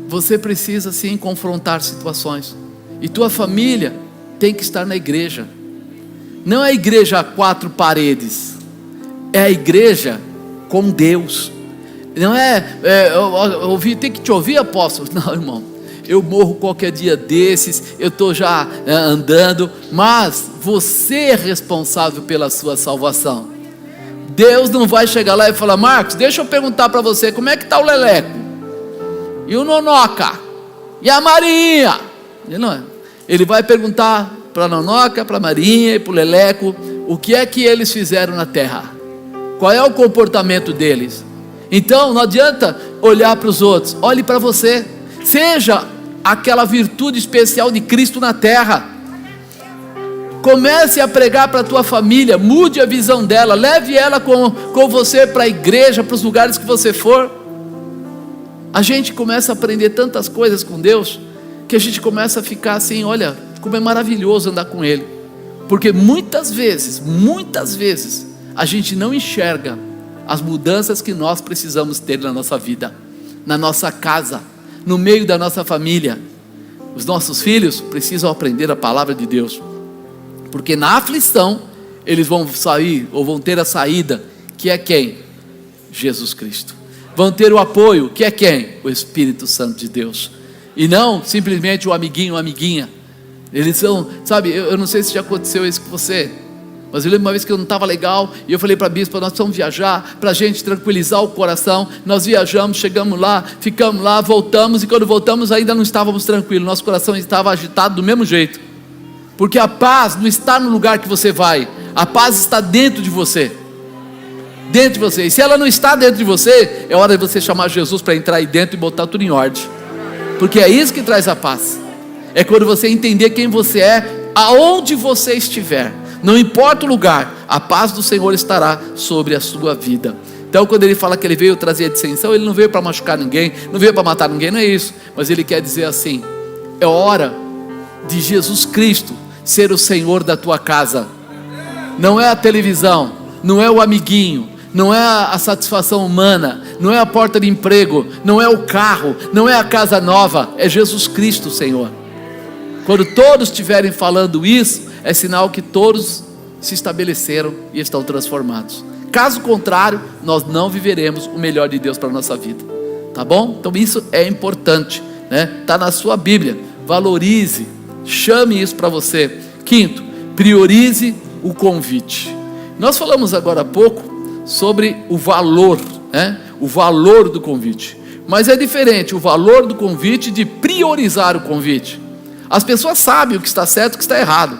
Você precisa sim confrontar situações, e tua família tem que estar na igreja. Não é a igreja a quatro paredes, é a igreja com Deus. Não tem que te ouvir, apóstolo. Não, irmão, eu morro qualquer dia desses, eu estou já andando, mas você é responsável pela sua salvação. Deus não vai chegar lá e falar: Marcos, deixa eu perguntar para você, como é que está o Leleco? E o Nonoca? E a Marinha? Ele vai perguntar para a Nonoca, para a Marinha e para o Leleco, o que é que eles fizeram na terra? Qual é o comportamento deles? Então não adianta olhar para os outros, olhe para você. Seja aquela virtude especial de Cristo na terra. Comece a pregar para a tua família, mude a visão dela, leve ela com você para a igreja, para os lugares que você for. A gente começa a aprender tantas coisas com Deus, que a gente começa a ficar assim: olha, como é maravilhoso andar com Ele. Porque muitas vezes, a gente não enxerga as mudanças que nós precisamos ter na nossa vida, na nossa casa, no meio da nossa família. Os nossos filhos precisam aprender a palavra de Deus, porque na aflição eles vão sair, ou vão ter a saída, que é quem? Jesus Cristo. Vão ter o apoio, que é quem? O Espírito Santo de Deus. E não simplesmente o amiguinho ou amiguinha. Eles são, sabe, eu não sei se já aconteceu isso com você, mas eu lembro uma vez que eu não estava legal, e eu falei para a bispa, nós vamos viajar, para a gente tranquilizar o coração. Nós viajamos, chegamos lá, ficamos lá, voltamos, e quando voltamos ainda não estávamos tranquilos, nosso coração estava agitado do mesmo jeito, porque a paz não está no lugar que você vai, a paz está dentro de você, e se ela não está dentro de você, é hora de você chamar Jesus para entrar aí dentro e botar tudo em ordem, porque é isso que traz a paz, é quando você entender quem você é, aonde você estiver, não importa o lugar, a paz do Senhor estará sobre a sua vida. Então quando ele fala que ele veio trazer a dissensão, ele não veio para machucar ninguém, não veio para matar ninguém, não é isso, mas ele quer dizer assim, é hora de Jesus Cristo ser o Senhor da tua casa, não é a televisão, não é o amiguinho, não é a satisfação humana, não é a porta de emprego, não é o carro, não é a casa nova, é Jesus Cristo, Senhor. Quando todos estiverem falando isso, é sinal que todos se estabeleceram e estão transformados. Caso contrário, nós não viveremos o melhor de Deus para a nossa vida, tá bom? Então isso é importante, né? Está na sua Bíblia, valorize, chame isso para você. Quinto, priorize o convite. Nós falamos agora há pouco sobre o valor, né? O valor do convite, mas é diferente o valor do convite de priorizar o convite. As pessoas sabem o que está certo e o que está errado,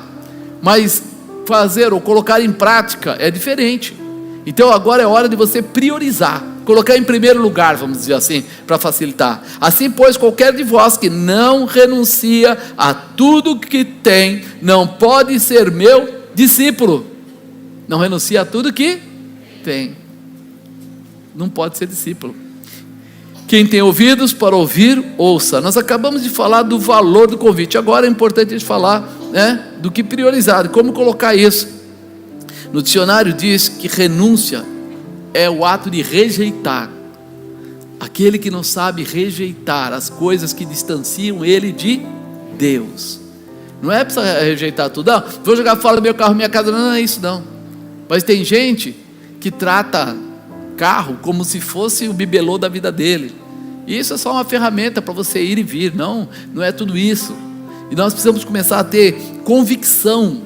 mas fazer ou colocar em prática é diferente. Então agora é hora de você priorizar, colocar em primeiro lugar, vamos dizer assim, para facilitar. Assim pois, qualquer de vós que não renuncia a tudo que tem, não pode ser meu discípulo. Não renuncia a tudo que tem, não pode ser discípulo. Quem tem ouvidos para ouvir, ouça. Nós acabamos de falar do valor do convite, agora é importante a gente falar, né, do que priorizar, de como colocar isso. No dicionário diz que renúncia é o ato de rejeitar. Aquele que não sabe rejeitar as coisas que distanciam ele de Deus. Não é para rejeitar tudo, não, vou jogar fora do meu carro, minha casa, não é isso não. Mas tem gente que trata carro como se fosse o bibelô da vida dele, e isso é só uma ferramenta para você ir e vir, não é tudo isso. E nós precisamos começar a ter convicção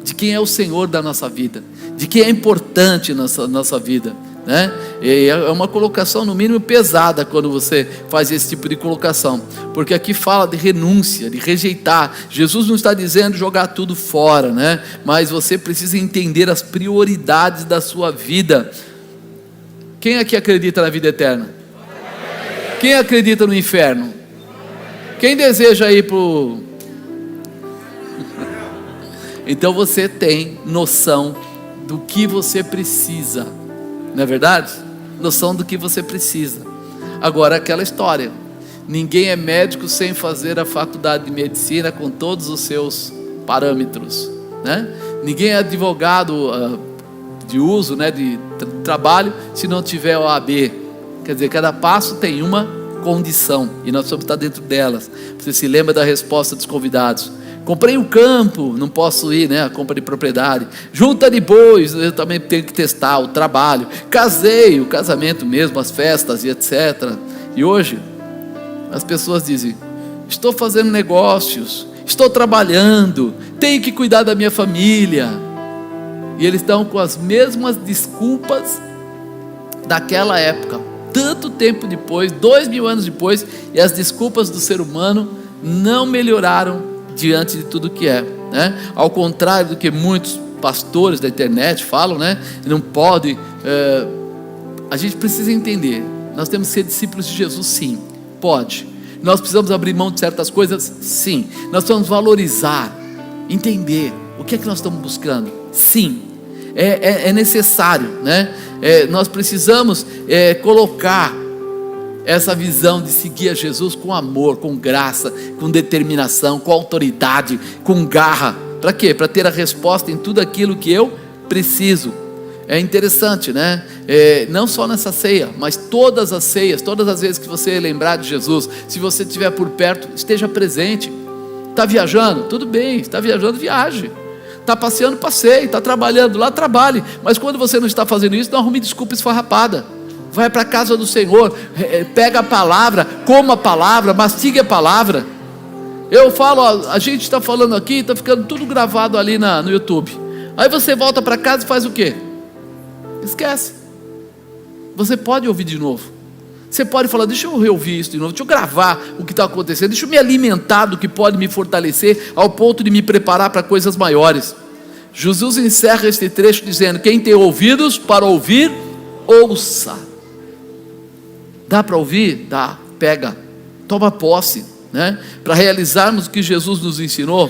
de quem é o Senhor da nossa vida, de quem é importante na nossa vida, né? E é uma colocação no mínimo pesada quando você faz esse tipo de colocação, porque aqui fala de renúncia, de rejeitar. Jesus não está dizendo jogar tudo fora, né? Mas você precisa entender as prioridades da sua vida. Quem aqui acredita na vida eterna? Quem acredita no inferno? Quem deseja ir para o... Então você tem noção do que você precisa, não é verdade? Noção do que você precisa. Agora aquela história, ninguém é médico sem fazer a faculdade de medicina com todos os seus parâmetros, né? Ninguém é advogado de uso, né, de trabalho, se não tiver OAB. Quer dizer, cada passo tem uma condição, e nós precisamos estar dentro delas. Você se lembra da resposta dos convidados: comprei um campo, não posso ir, né, a compra de propriedade. Junta de bois, eu também tenho que testar o trabalho. Casei, o casamento mesmo, as festas e etc. E hoje as pessoas dizem: estou fazendo negócios, estou trabalhando, tenho que cuidar da minha família. E eles estão com as mesmas desculpas daquela época, tanto tempo depois, 2000 anos depois, e as desculpas do ser humano não melhoraram diante de tudo que é, né? Ao contrário do que muitos pastores da internet falam, né? Não pode, a gente precisa entender, nós temos que ser discípulos de Jesus, sim, pode. Nós precisamos abrir mão de certas coisas, sim. Nós precisamos valorizar, entender o que é que nós estamos buscando, sim. É necessário, né? Nós precisamos colocar essa visão de seguir a Jesus com amor, com graça, com determinação, com autoridade, com garra. Para quê? Para ter a resposta em tudo aquilo que eu preciso. É interessante, né? Não só nessa ceia, mas todas as ceias, todas as vezes que você lembrar de Jesus, se você estiver por perto, esteja presente. Está viajando? Tudo bem, está viajando, viaje. Está passeando, passeie. Está trabalhando lá, trabalhe. Mas quando você não está fazendo isso, não arrume desculpa esfarrapada. vai para a casa do Senhor, pega a palavra, coma a palavra, mastigue a palavra. Eu falo, a gente está falando aqui, está ficando tudo gravado ali no YouTube. Aí você volta para casa e faz o quê? Esquece. Você pode ouvir de novo. Você pode falar, deixa eu reouvir isso de novo, deixa eu gravar o que está acontecendo, deixa eu me alimentar do que pode me fortalecer, ao ponto de me preparar para coisas maiores. Jesus encerra este trecho dizendo: quem tem ouvidos para ouvir, ouça. Dá para ouvir? Dá, pega, toma posse, né? Para realizarmos o que Jesus nos ensinou,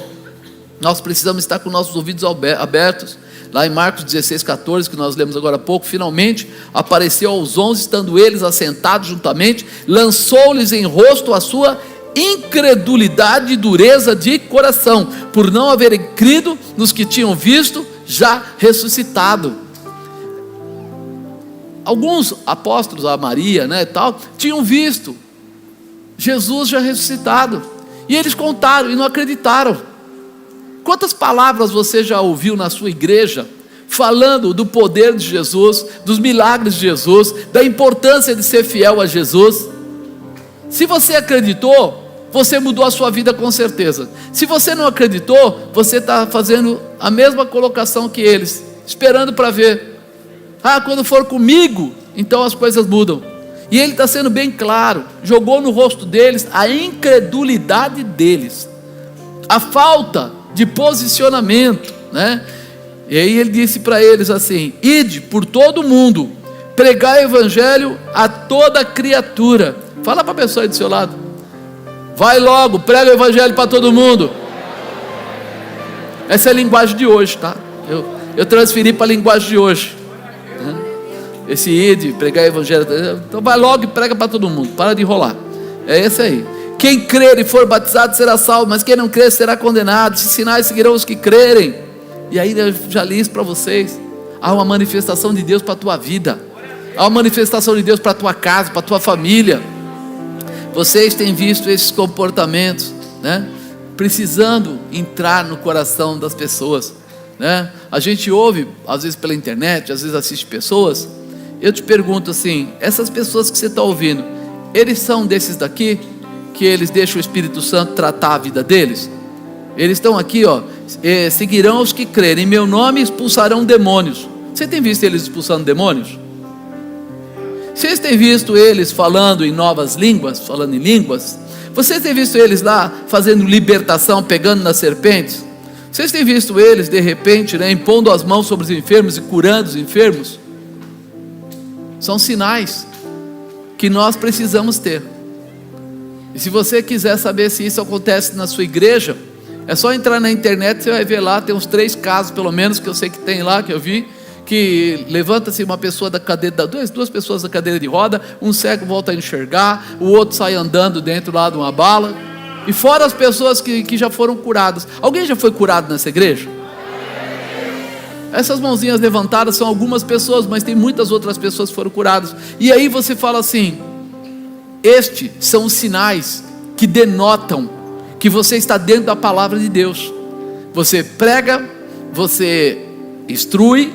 nós precisamos estar com nossos ouvidos abertos. Lá em Marcos 16:14, que nós lemos agora há pouco, finalmente apareceu aos 11, estando eles assentados juntamente, lançou-lhes em rosto a sua incredulidade e dureza de coração, por não haverem crido nos que tinham visto já ressuscitado. Alguns apóstolos, a Maria, né, tal, tinham visto Jesus já ressuscitado, e eles contaram e não acreditaram. Quantas palavras você já ouviu na sua igreja falando do poder de Jesus, dos milagres de Jesus, da importância de ser fiel a Jesus? Se você acreditou, você mudou a sua vida com certeza. Se você não acreditou, você está fazendo a mesma colocação que eles, esperando para ver. Quando for comigo, então as coisas mudam. E ele está sendo bem claro, jogou no rosto deles a incredulidade deles, a falta de posicionamento, né? E aí ele disse para eles assim: ide por todo mundo, pregai o evangelho a toda criatura. Fala para a pessoa aí do seu lado, vai logo, prega o evangelho para todo mundo. Essa é a linguagem de hoje, tá? Eu transferi para a linguagem de hoje, né? Esse ide, pregar o evangelho, então vai logo e prega para todo mundo, para de enrolar. É esse aí. Quem crer e for batizado será salvo, mas quem não crer será condenado. Esses sinais seguirão os que crerem. E aí eu já li isso para vocês. Há uma manifestação de Deus para a tua vida, há uma manifestação de Deus para a tua casa, para a tua família. Vocês têm visto esses comportamentos, né, precisando entrar no coração das pessoas, né? A gente ouve, às vezes pela internet, às vezes assiste pessoas. Eu te pergunto assim, essas pessoas que você está ouvindo, eles são desses daqui, que eles deixam o Espírito Santo tratar a vida deles? Eles estão aqui, seguirão os que crerem, em meu nome expulsarão demônios. Você tem visto eles expulsando demônios? Vocês têm visto eles falando em novas línguas, falando em línguas? Vocês têm visto eles lá fazendo libertação, pegando nas serpentes? Vocês têm visto eles de repente, né, impondo as mãos sobre os enfermos e curando os enfermos? São sinais que nós precisamos ter. E se você quiser saber se isso acontece na sua igreja, é só entrar na internet, você vai ver lá, tem uns 3 casos pelo menos, que eu sei que tem lá, que eu vi, que levanta-se uma pessoa da cadeira, duas pessoas da cadeira de roda, um cego volta a enxergar, o outro sai andando dentro lá de uma bala, e fora as pessoas que já foram curadas. Alguém já foi curado nessa igreja? Essas mãozinhas levantadas são algumas pessoas, mas tem muitas outras pessoas que foram curadas. E aí você fala assim, estes são os sinais que denotam que você está dentro da palavra de Deus. Você prega, você instrui,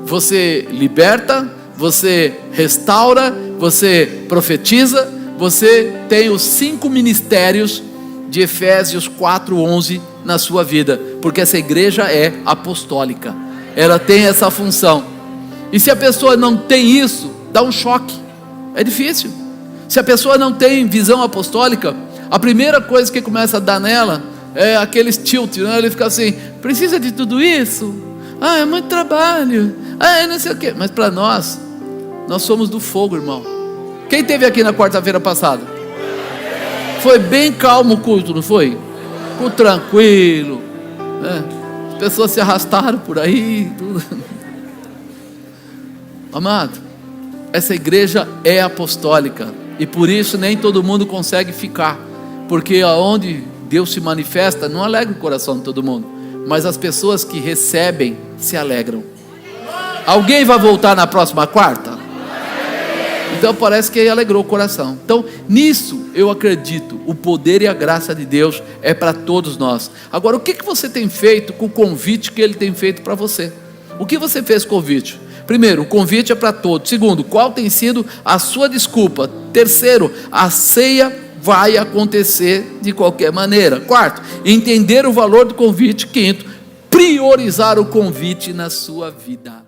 você liberta, você restaura, você profetiza, você tem os 5 ministérios de Efésios 4:11 na sua vida, porque essa igreja é apostólica, ela tem essa função. E se a pessoa não tem isso, dá um choque, é difícil. Se a pessoa não tem visão apostólica, a primeira coisa que começa a dar nela é aqueles tilt, né? Ele fica assim, precisa de tudo isso? É muito trabalho, não sei o quê. Mas para nós somos do fogo, irmão. Quem esteve aqui na quarta-feira passada? Foi bem calmo o culto, não foi? Culto tranquilo, né? As pessoas se arrastaram por aí, tudo. Amado, essa igreja é apostólica, e por isso nem todo mundo consegue ficar, porque aonde Deus se manifesta não alegra o coração de todo mundo, mas as pessoas que recebem se alegram. Alguém vai voltar na próxima quarta? Então parece que alegrou o coração. Então nisso eu acredito, o poder e a graça de Deus é para todos nós. Agora, o que você tem feito com o convite que Ele tem feito para você? O que você fez com o convite? Primeiro, o convite é para todos. Segundo, qual tem sido a sua desculpa? Terceiro, a ceia vai acontecer de qualquer maneira. Quarto, entender o valor do convite. Quinto, priorizar o convite na sua vida.